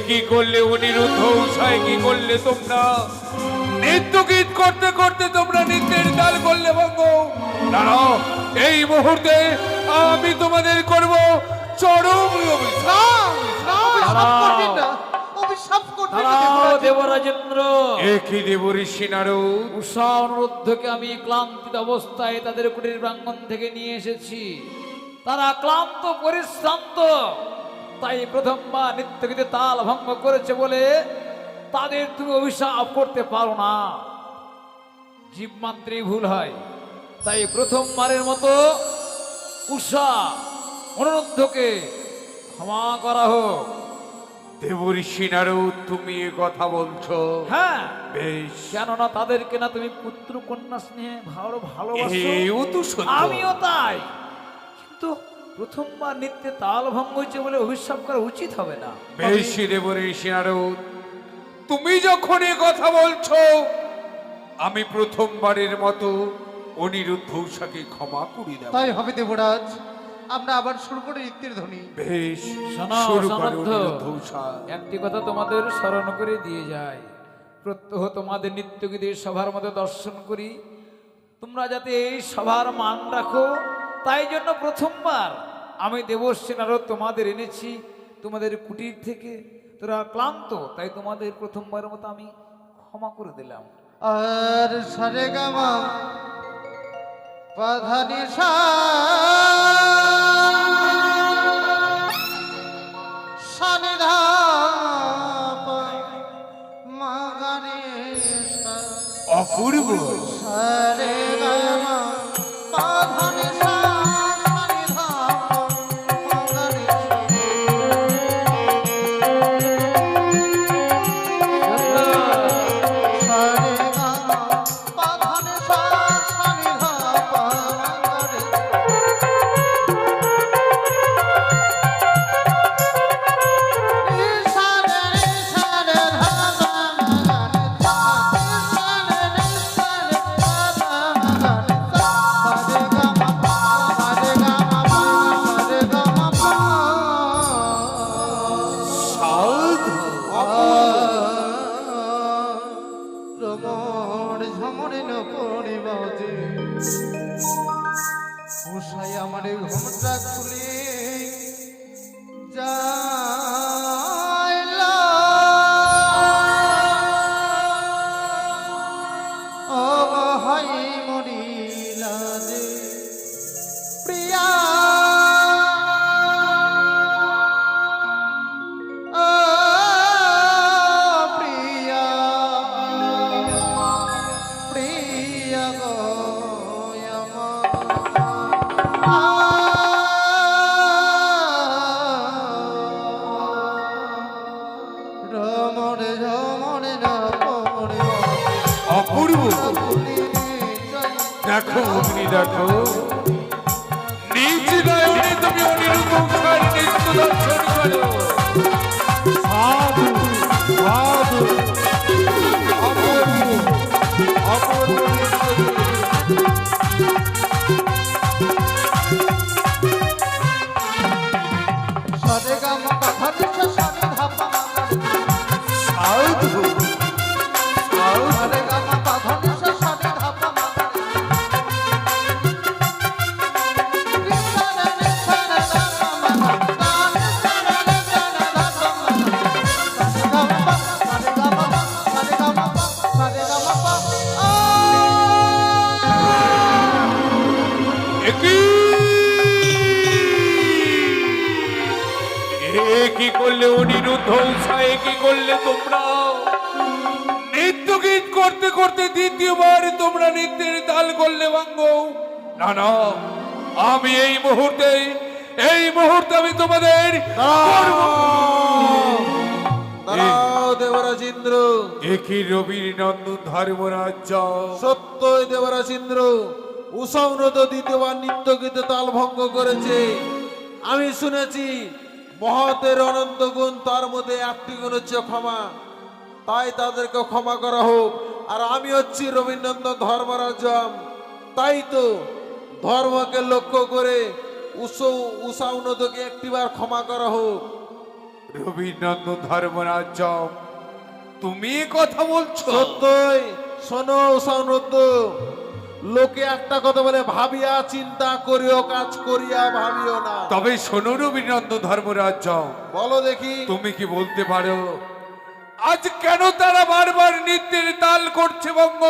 [SPEAKER 1] কি করলে অনিরুদ্ধ উষায় কি করলে তোমরা নৃত্য গীত করতে করতে তোমরা নৃত্যের তাল করলে ভঙ্গ দাঁড়াও এই মুহূর্তে আমি তোমাদের করব চরম অভিশাপ।
[SPEAKER 5] অভিশাপ করবেন না
[SPEAKER 3] দাঁড়াও
[SPEAKER 5] দেবরাজ।
[SPEAKER 3] দেবরাজেন্দ্র
[SPEAKER 1] একই দেব ঋষি নারদ
[SPEAKER 3] উষা অনুরুদ্ধকে আমি ক্লান্তিত অবস্থায় তাদের কুটির প্রাঙ্গণ থেকে নিয়ে এসেছি। তারা ক্লান্ত পরিশ্রান্ত, তাই প্রথমবার নৃত্যগীতে তাল ভঙ্গ করেছে বলে তাদের তুমি অভিশাপ করতে পারো না। জীবমাত্রে ভুল হয়, তাই প্রথমবারের মতো উষা অনুরুদ্ধকে ক্ষমা করা হোক।
[SPEAKER 1] দেব ঋষি নারদ তুমি এ কথা বলছো?
[SPEAKER 3] হ্যাঁ,
[SPEAKER 1] বেশ,
[SPEAKER 3] কেননা তাদেরকে না তুমি পুত্র কন্যা স্নেহে ভালোবাসো,
[SPEAKER 1] এও তো সত্য।
[SPEAKER 3] আমিও তাই। কিন্তু প্রথমবার নৃত্যে তাল ভঙ্গ হয়েছে বলে অভিশাপ করা উচিত হবে না।
[SPEAKER 1] বেশ দেব ঋষি নারদ, তুমি যখন এ কথা বলছো আমি প্রথমবারের মতো অনিরুদ্ধ উষাকে ক্ষমা করে দেব।
[SPEAKER 5] তাই হবে দেবরাজ, আমরা আবার শুরু করি নৃত্যের ধ্বনি।
[SPEAKER 1] বেশ,
[SPEAKER 3] শোনো,
[SPEAKER 1] শুরু করো
[SPEAKER 3] সনদ্ধ।
[SPEAKER 1] অনিরুদ্ধ উষা।
[SPEAKER 3] একটি কথা তোমাদের স্মরণ করে দিয়ে যায়, প্রত্যহ তোমাদের নৃত্যগীতের সভার মধ্যে দর্শন করি, তোমরা যাতে এই সভার মান রাখো, তাই জন্য প্রথমবার আমি দেবশ্রী নারদ তোমাদের এনেছি তোমাদের কুটির থেকে। তোরা ক্লান্ত, তাই তোমাদের প্রথমবার মতো আমি ক্ষমা করে দিলাম।
[SPEAKER 5] আর সারে গামা পাধানি সা সানিধা মাগানে
[SPEAKER 1] অপূর্ব
[SPEAKER 5] সারে গামা পাধানি সা সানিধা মাগানে সারে গামা পাধানি সা সানিধা মাগানে
[SPEAKER 1] সাধু
[SPEAKER 5] আমার ঘুমটা খুলে যাইলা ও হাই মরিলা যে প্রিয়া ও প্রিয়া দিয়া গো রমণে রমণে রমণে
[SPEAKER 1] অপূর্ব দেখো অগ্নি দেখো নিজ নয়নে তুমি অনিরুদ্ধ উষার নৃত্য দর্শন করো।
[SPEAKER 6] সাধু সাধু অপূর্ব অপূর্ব
[SPEAKER 5] সারে গাম কথা দিশা সারে ধাপা
[SPEAKER 1] সাধু
[SPEAKER 5] সারে গাম কথা দিশা সারে ধাপা
[SPEAKER 1] কি করলে অনিরুদ্ধ উষা কি করলে তোমরা নৃত্য গীত করতে করতে দ্বিতীয়বার তোমরা নৃত্যের তাল করলে ভঙ্গ। না না আমি এই মুহূর্তে আমি তোমাদের
[SPEAKER 6] দাঁড়াও দেবরাজ ইন্দ্র
[SPEAKER 1] একই রবির নন্দন ধর্মরাজ্য
[SPEAKER 6] সত্যই দেবরাজ ইন্দ্র উষাউনত দ্বিতীয়বার নৃত্য গীতে তাল ভঙ্গ করেছে। আমি শুনেছি মহতের অনন্ত গুণ, তার মধ্যে একটি গুণ হচ্ছে ক্ষমা, তাই তাদেরকে ক্ষমা করা হোক। আর আমি হচ্ছি রবীন্দ্রনাথ ধর্মরাজম, তাই তো ধর্মকে লক্ষ্য করে উষাউনতকে একটিবার ক্ষমা করা হোক।
[SPEAKER 1] রবীন্দ্রনাথ ধর্মরাজ্য তুমি এ কথা বলছো?
[SPEAKER 6] সত্যই শোনো উষাউনত, লোকে একটা কথা বলে ভাবিয়া চিন্তা করিও কাজ করিয়া ভাবিও না।
[SPEAKER 1] তবে শোনো রবীন্দ্রনাথ ধর্মরাজ্য,
[SPEAKER 6] বলো দেখি
[SPEAKER 1] তুমি কি বলতে পারো আজ কেন তারা বারবার নৃত্যের তাল করছে ভঙ্গ?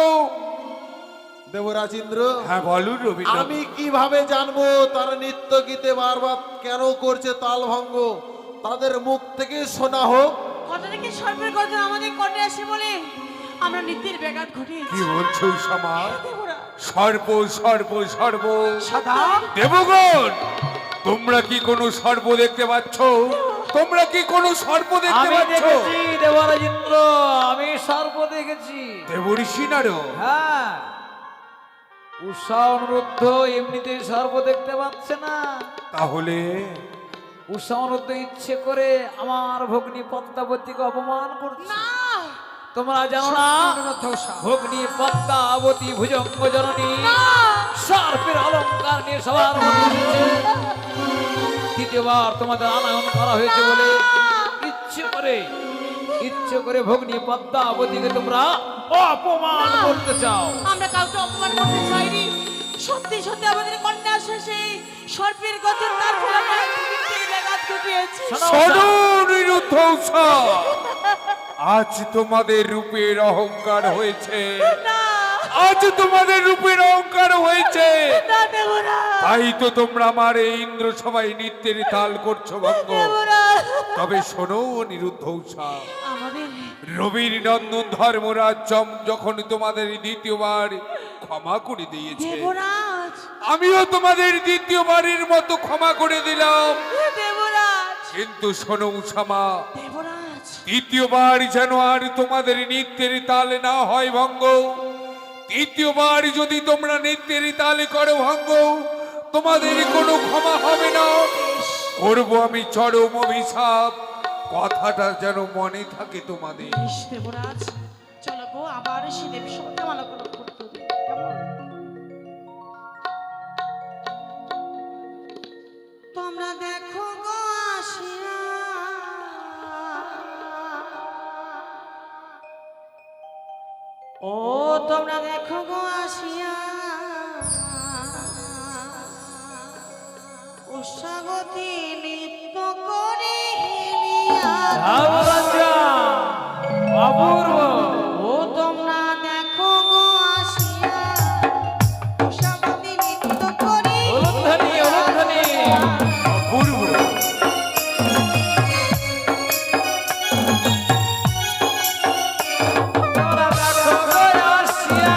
[SPEAKER 6] দেবরাজ ইন্দ্র,
[SPEAKER 1] হ্যাঁ বলো রবীন্দ্রনাথ।
[SPEAKER 6] আমি কিভাবে জানবো তারা নৃত্য গীতে বারবার কেন করছে তাল ভঙ্গ? তাদের মুখ থেকে শোনা হোক।
[SPEAKER 7] হঠাৎ কি সর্বের কথা আমাদের কর্ণে আসে বলে আমরা নৃত্যের ব্যাঘাত ঘটিয়েছি।
[SPEAKER 1] কি বলছো উষামা?
[SPEAKER 7] দেবরা,
[SPEAKER 1] সর্প সর্প সর্প
[SPEAKER 2] সদা
[SPEAKER 1] দেবগণ, তোমরা কি কোনো সর্প দেখতে পাচ্ছ? তোমরা কি কোনো সর্প দেখতে
[SPEAKER 3] আমি
[SPEAKER 1] পাচ্ছ?
[SPEAKER 3] দেখেছি দেবরাজ ইন্দ্র, আমি সর্প দেখেছি।
[SPEAKER 1] দেবঋষি নারদ,
[SPEAKER 3] হ্যাঁ, উষা অনুরুদ্ধ এমনিতে সর্প দেখতে পাচ্ছে না।
[SPEAKER 1] তাহলে
[SPEAKER 3] উষা অনুরুদ্ধ ইচ্ছে করে আমার ভগ্নী পদ্মাবতীকে অপমান করছে। তোমরা জানো না ভগ্নী পদ্মাবতী ভুজঙ্গ জননী সর্পের অলঙ্কার নিয়ে সবার মধ্যে এসেছে। দ্বিতীয়বার তোমাদের আনয়ন করা হয়েছে বলে ইচ্ছে করে ভগ্নী পদ্মাবতীকে তোমরা অপমান করতে চাও।
[SPEAKER 7] আমরা কাউকে অপমান করতে চাইনি। সত্যি সত্যি আমাদের কন্যা শেষে সর্পের কথা, তার ফলে আমরা নৃত্যের ব্যাঘাত ঘটিয়েছি।
[SPEAKER 1] শোনো অনিরুদ্ধ উষা, আজ তোমাদের রূপের অহংকার হয়েছে, আজ তোমাদের রূপের অহংকার হয়েছে,
[SPEAKER 7] না দেবরা,
[SPEAKER 1] তাই তো তোমরা আমার এই ইন্দ্র সবাই নৃত্যের তাল করছো ভঙ্গ।
[SPEAKER 7] দেবরা,
[SPEAKER 1] তবে শোনো অনিরুদ্ধ উষা,
[SPEAKER 7] আমাদের
[SPEAKER 1] রবির নন্দন ধর্মরাজ্য যখন তোমাদের দ্বিতীয়বার ক্ষমা করে দিয়েছে,
[SPEAKER 7] দেবরাজ,
[SPEAKER 1] আমিও তোমাদের দ্বিতীয়বারের মতো ক্ষমা করে দিলাম।
[SPEAKER 7] দেবরাজ,
[SPEAKER 1] কিন্তু শোনো উষামা,
[SPEAKER 7] দেবরাজ,
[SPEAKER 1] দ্বিতীয়বার যেন আর তোমাদের নৃত্যের তালে না হয় ভঙ্গ। তৃতীয়বার যদি তোমরা নৃত্যের তালে করো ভঙ্গ, তোমাদের কোনো ক্ষমা হবে না। করবো আমি চরম অভিশাপ, কথাটা যেন মনে থাকে তোমাদের।
[SPEAKER 7] বেশ দেবরাজ, চলো গো আবার সে দেবী সত্যি মালা করতে হবে। কেমন? তোমরা দেখো গো আসিয়া, ও তোমরা দেখো গো আসিয়া, উৎসাগতি নৃত্য করে হেলিয়া।
[SPEAKER 3] ধর্মরাজা, অপূর্ব।
[SPEAKER 7] ও তোমরা দেখো গো আসিয়া, উৎসাগতি নৃত্য করে
[SPEAKER 3] উলুধ্বনি, উলুধ্বনি।
[SPEAKER 1] অপূর্ব।
[SPEAKER 3] তোমরা দেখো গো আসিয়া,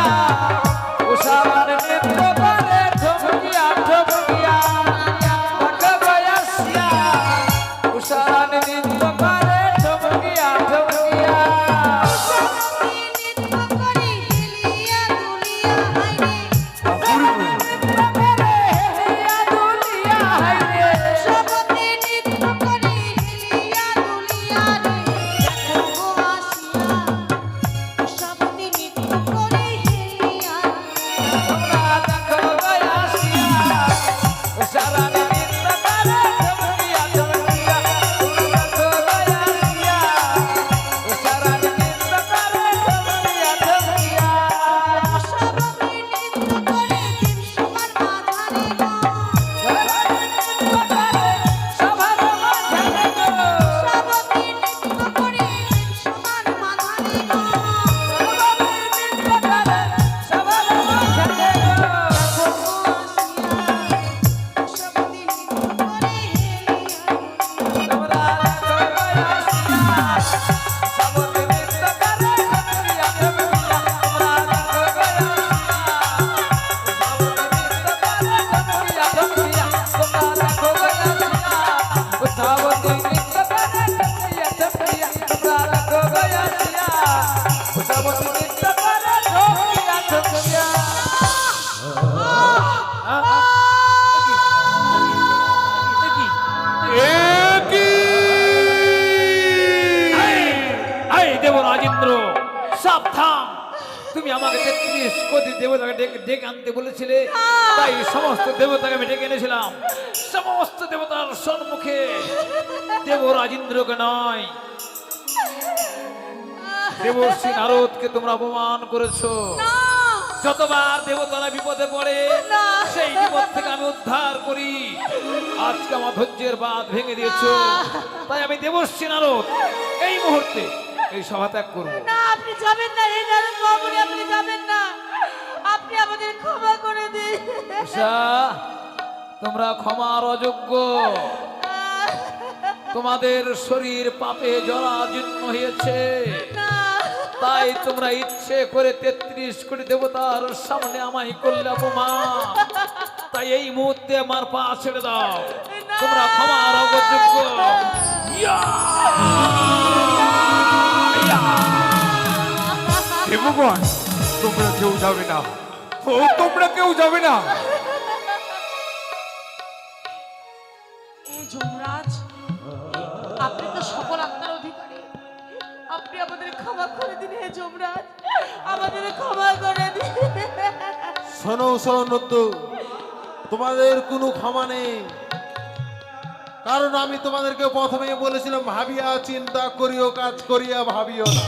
[SPEAKER 3] আমাকে 33 কোটি দেবতাকে ডেকে আনতে বলেছিলে, তাই সমস্ত দেবতাকে আমি ডেকে এনেছিলাম। সমস্ত দেবতার সম্মুখে দেবরাজ ইন্দ্রকে নয়, দেবর্ষি নারদকে তোমরা অপমান করেছো। যতবার দেবতারা বিপদে পড়ে সেই বিপদ থেকে আমি উদ্ধার করি। আজকে আমার ধৈর্যের বাঁধ ভেঙে দিয়েছো, তাই আমি দেবর্ষি নারদ এই মুহূর্তে এই সভা ত্যাগ করবো।
[SPEAKER 7] না, আপনি যাবেন না, এই নারদ মহামুনি, আপনি যাবেন না। আপনি আমাদের ক্ষমা করে দিন।
[SPEAKER 3] উষা, তোমরা ক্ষমার অযোগ্য। তোমাদের শরীর পাপে জরাজীর্ণ হয়েছে, তাই তোমরা ইচ্ছে করে 33 কোটি দেবতার সামনে আমায় করলে অপমান। তাই এই মুহূর্তে আমার পা ছেড়ে দাও, তোমরা ক্ষমার অযোগ্য। ইয়া! ইয়া!
[SPEAKER 1] দেবগণ, তোমরা কেউ যাবে না, ও তোমরা কেউ যাবে না।
[SPEAKER 7] এই যমরাজ, আপনি তো সকল আত্মার অধিকারী, আপনি আমাদের ক্ষমা করে দিন। হে যমরাজ, আমাদের ক্ষমা করে দিন।
[SPEAKER 6] শোনো সনদ্দ, তোমাদের কোনো ক্ষমা নেই। কারণ আমি তোমাদেরকে প্রথমে বলেছিলাম, ভাবিয়া চিন্তা করিও, কাজ করিয়া ভাবিও না।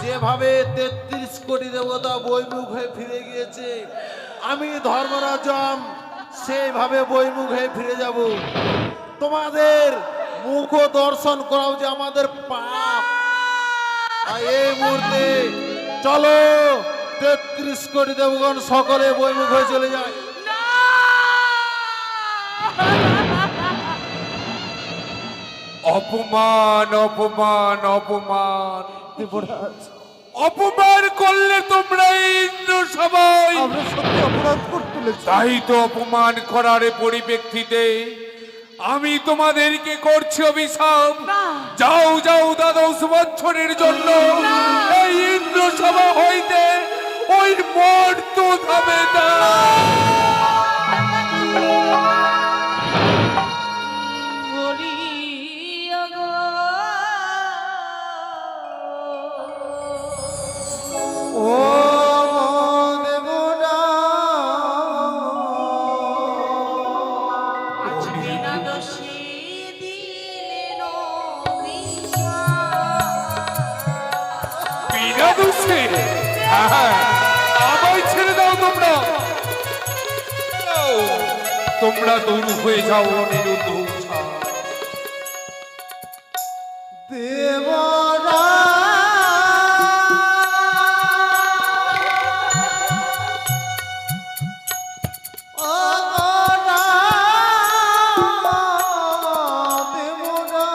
[SPEAKER 6] যেভাবে 33 কোটি দেবতা বৈমুখ হয়ে ফিরে গিয়েছে, আমি ধর্মরাজম সেইভাবে বৈমুখ হয়ে ফিরে যাব। তোমাদের মুখ দর্শন করাও যে আমাদের পাপ। তাই এই মুহূর্তে চলো 33 কোটি দেবগণ সকলে বৈমুখ হয়ে চলে যায়।
[SPEAKER 1] অপমান, অপমান, অপমান, অপমান করলে তোমরা ইন্দ্র সবাই।
[SPEAKER 5] আমরা সত্যি অপরাধ করে তুলেছি।
[SPEAKER 1] তাই তো অপমান করার পরিপ্রেক্ষিতে আমি তোমাদেরকে করছি অভিশাপ। যাও যাও, দ্বাদশ বছরের জন্য এই ইন্দ্র সভা হইতে ওই মর্ত ধামে
[SPEAKER 6] ও দেবনা,
[SPEAKER 1] বিনা দোষে আমায় ছেড়ে দাও। তোমরা তোমরা দূর হয়ে যাও অনিরুদ্ধ।
[SPEAKER 6] দেবনা, ও না, দেবনা,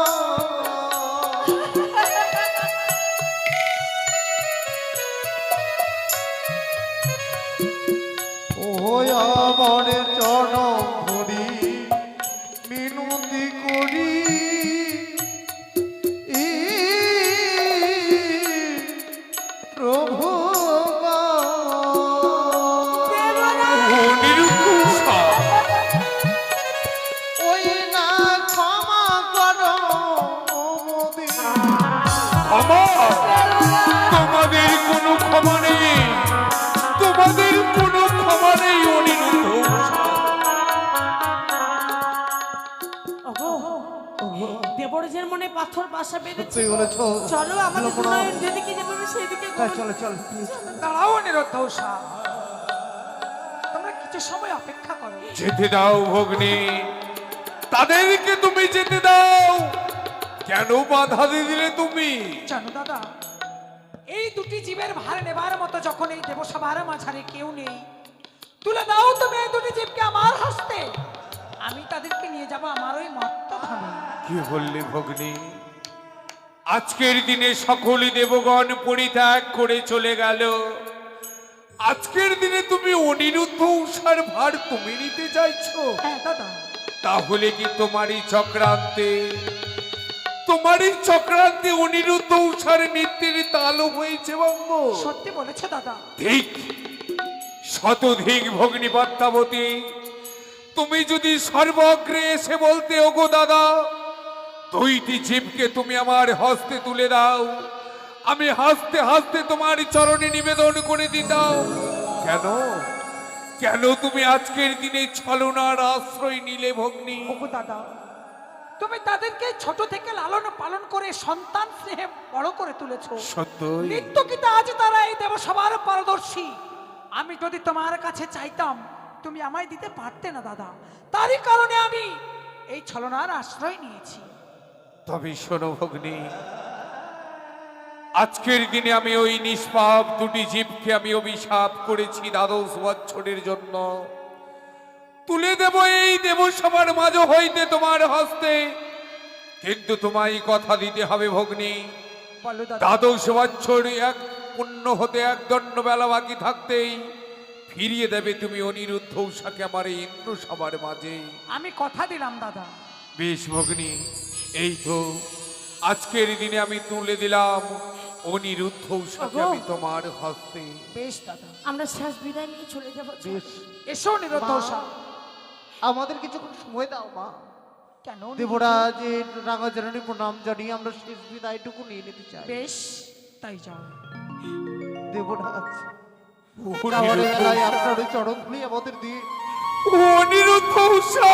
[SPEAKER 6] ওই আমার চরণ ধরি মিনতি করি, প্রভু ওই না ক্ষমা করো মোদের।
[SPEAKER 1] তোমাদের কোনো ক্ষমা নেই, তোমাদের কোনো ক্ষমা নেই অনিরুদ্ধ।
[SPEAKER 7] দেবরাজের মনে পাথর বাসা বেঁধেছে।
[SPEAKER 5] সত্যি বলেছো।
[SPEAKER 7] চলো আমাদের দুজনের যেদিকে যেতে হবে সেদিকে
[SPEAKER 5] হ্যাঁ, চলো চলো please।
[SPEAKER 2] দাঁড়াও অনিরুদ্ধ উষা, তোমরা কিছু সময় অপেক্ষা করো।
[SPEAKER 1] যেতে দাও ভগ্নী, তাদেরকে তুমি যেতে দাও। কেন বাধা দিয়ে দিলে তুমি?
[SPEAKER 2] জানো দাদা, এই দুটি জীবের ভার নেবার মতো যখন এই দেবসভার মাঝারে কেউ নেই, তুলে দাও তুমি এই দুটি জীবকে আমার হস্তে। আমি তাদেরকে নিয়ে যাব আমার ওই মর্তধামে।
[SPEAKER 1] কি বললে ভগ্নী? আজকের দিনে সকল দেবগণ পরিত্যাগ করে চলে গেল, আজকের দিনে তুমি অনিরুদ্ধ উষার ভার তুমি নিতে চাইছো?
[SPEAKER 2] হ্যাঁ দাদা।
[SPEAKER 1] তাহলে কি তোমারই চক্রান্তে অনিরুদ্ধ উষার নৃত্যের তাল হয়েছে বঙ্গ?
[SPEAKER 2] সত্যি বলেছো দাদা।
[SPEAKER 1] ঠিক, শতধিক ভগ্নী পদ্মাবতী, তুমি যদি সর্বগ্রে এসে বলতে, ওগো দাদা, দুইটি জীবকে তুমি আমার হস্তে তুলে দাও, আমি হাসতে হাসতে তোমার চরণে নিবেদন করে দিতাম। কেন কেন তুমি আজকের দিনে ছলনার আশ্রয় নিলে ভগ্নী?
[SPEAKER 2] ওগো দাদা, তুমি তাদেরকে ছোট থেকে লালন পালন করে সন্তান স্নেহে বড় করে তুলেছো।
[SPEAKER 1] সত্যই
[SPEAKER 2] নিত্যকিত আজ তারা এই দেব সবার পারদর্শী। আমি যদি তোমার কাছে চাইতাম, তুমি আমায় দিতে পারতে না দাদা। তারই কারণে আমি এই ছলনার আশ্রয় নিয়েছি।
[SPEAKER 1] তবে শোনো ভগ্নী, আজকের দিনে আমি ওই নিষ্পাপ দুটি জীবকে আমি অভিশাপ করেছি দ্বাদশ বৎসরের জন্য। তুলে দেব এই দেব সবার মাঝ হইতে তোমার হস্তে। কিন্তু তোমায় কথা দিতে হবে ভগ্নী,
[SPEAKER 2] বলো দাদা।
[SPEAKER 1] দ্বাদশ বৎসর এক পূর্ণ হতে এক দণ্ড বেলা বাকি থাকতেই ফিরিয়ে দেবে তুমি অনিরুদ্ধ উষাকে আমার এই ইন্দ্র সবার মাঝে।
[SPEAKER 2] আমি কথা দিলাম দাদা।
[SPEAKER 1] বেশ ভগ্নী, এই তো আজকের দিনে আমি তুলে দিলাম অনিরুদ্ধ উষাকে আমি তোমার হস্তে।
[SPEAKER 2] বেশ দাদা,
[SPEAKER 4] আমরা শেষ বিদায় নিয়ে চলে যাবো।
[SPEAKER 5] বেশ,
[SPEAKER 2] এসো নিরুদ্ধ উষা।
[SPEAKER 5] আমাদের কিছুক্ষণ সময় দাও মা।
[SPEAKER 2] কেন?
[SPEAKER 5] দেবরাজের রাঙাচরণে প্রণাম জানিয়ে আমরা শেষ বিদায়টুকু নিয়ে নিতে চাই।
[SPEAKER 2] বেশ, তাই যাও।
[SPEAKER 5] দেবরাজ, যাওয়ার বেলায় আপনার ওই চরণ ধুলি আমাদের দিয়ে
[SPEAKER 1] অনিরুদ্ধ উষা,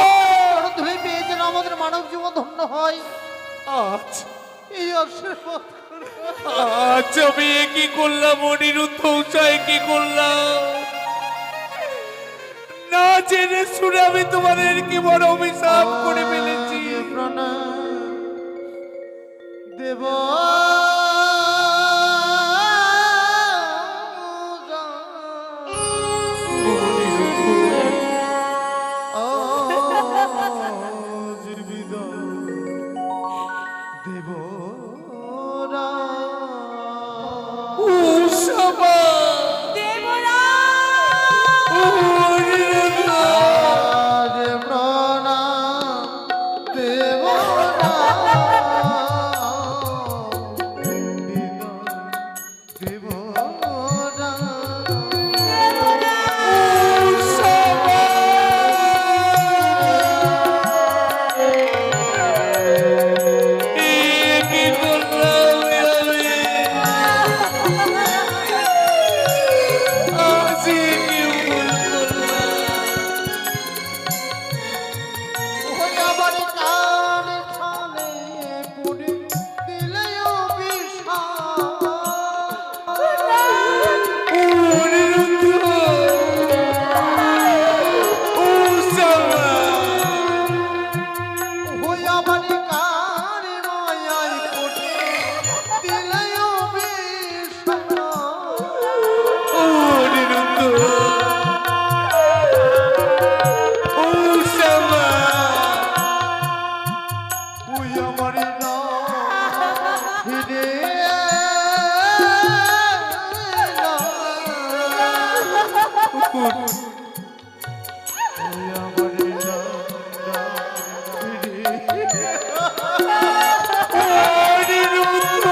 [SPEAKER 5] চরণ ধুলি পেয়ে যেন আমাদের মানব জীবন ধন্য হয়,
[SPEAKER 1] আজ
[SPEAKER 5] এই আশীর্বাদ করুন।
[SPEAKER 1] আজ আমি এ কি করলাম? অনিরুদ্ধ উষা এ কি করলাম? না জেনে শুনে আমি তোমাদের কি বড় অভিশাপ করে ফেলেছি।
[SPEAKER 5] প্রণাম দেব দেব
[SPEAKER 1] উষা মা, অনিরুদ্ধ,
[SPEAKER 5] প্রণাম দেব দেব
[SPEAKER 1] উষা মা। এ কি করলাম আমি? আজ এ কি ভুল করলাম?
[SPEAKER 5] ওই আবার কান ছালে পুরি দিলে
[SPEAKER 1] অনিরুদ্ধ, উষা মা।
[SPEAKER 5] ওই আবার কান মায়াই পুরি দিলে
[SPEAKER 1] অনিরুদ্ধ, উষা মা।
[SPEAKER 5] ওই আমার না ফিরে
[SPEAKER 1] অনিরুদ্ধ,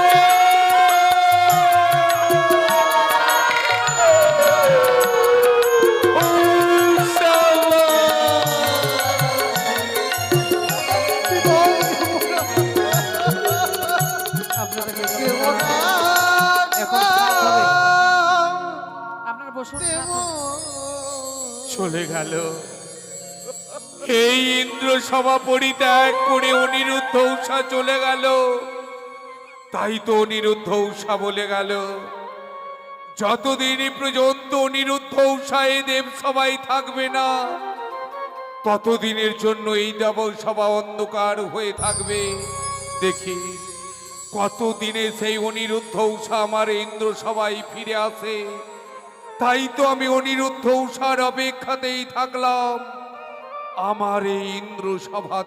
[SPEAKER 1] উষা মা।
[SPEAKER 2] আপনার বসুন।
[SPEAKER 1] চলে গেল এই ইন্দ্র সভা পরিত্যাগ করে অনিরুদ্ধ উষা চলে গেল। তাই তো অনিরুদ্ধ উষা বলে গেল, যতদিন পর্যন্ত অনিরুদ্ধ উষা এই দেব সভায় থাকবে না, ততদিনের জন্য এই দেব সভা অন্ধকার হয়ে থাকবে। দেখি কতদিনে সেই অনিরুদ্ধ উষা আমার ইন্দ্র সভায় ফিরে আসে। তাই তো আমি অনিরুদ্ধ উষার অপেক্ষাতেই থাকলাম। আমার এই ইন্দ্র সভা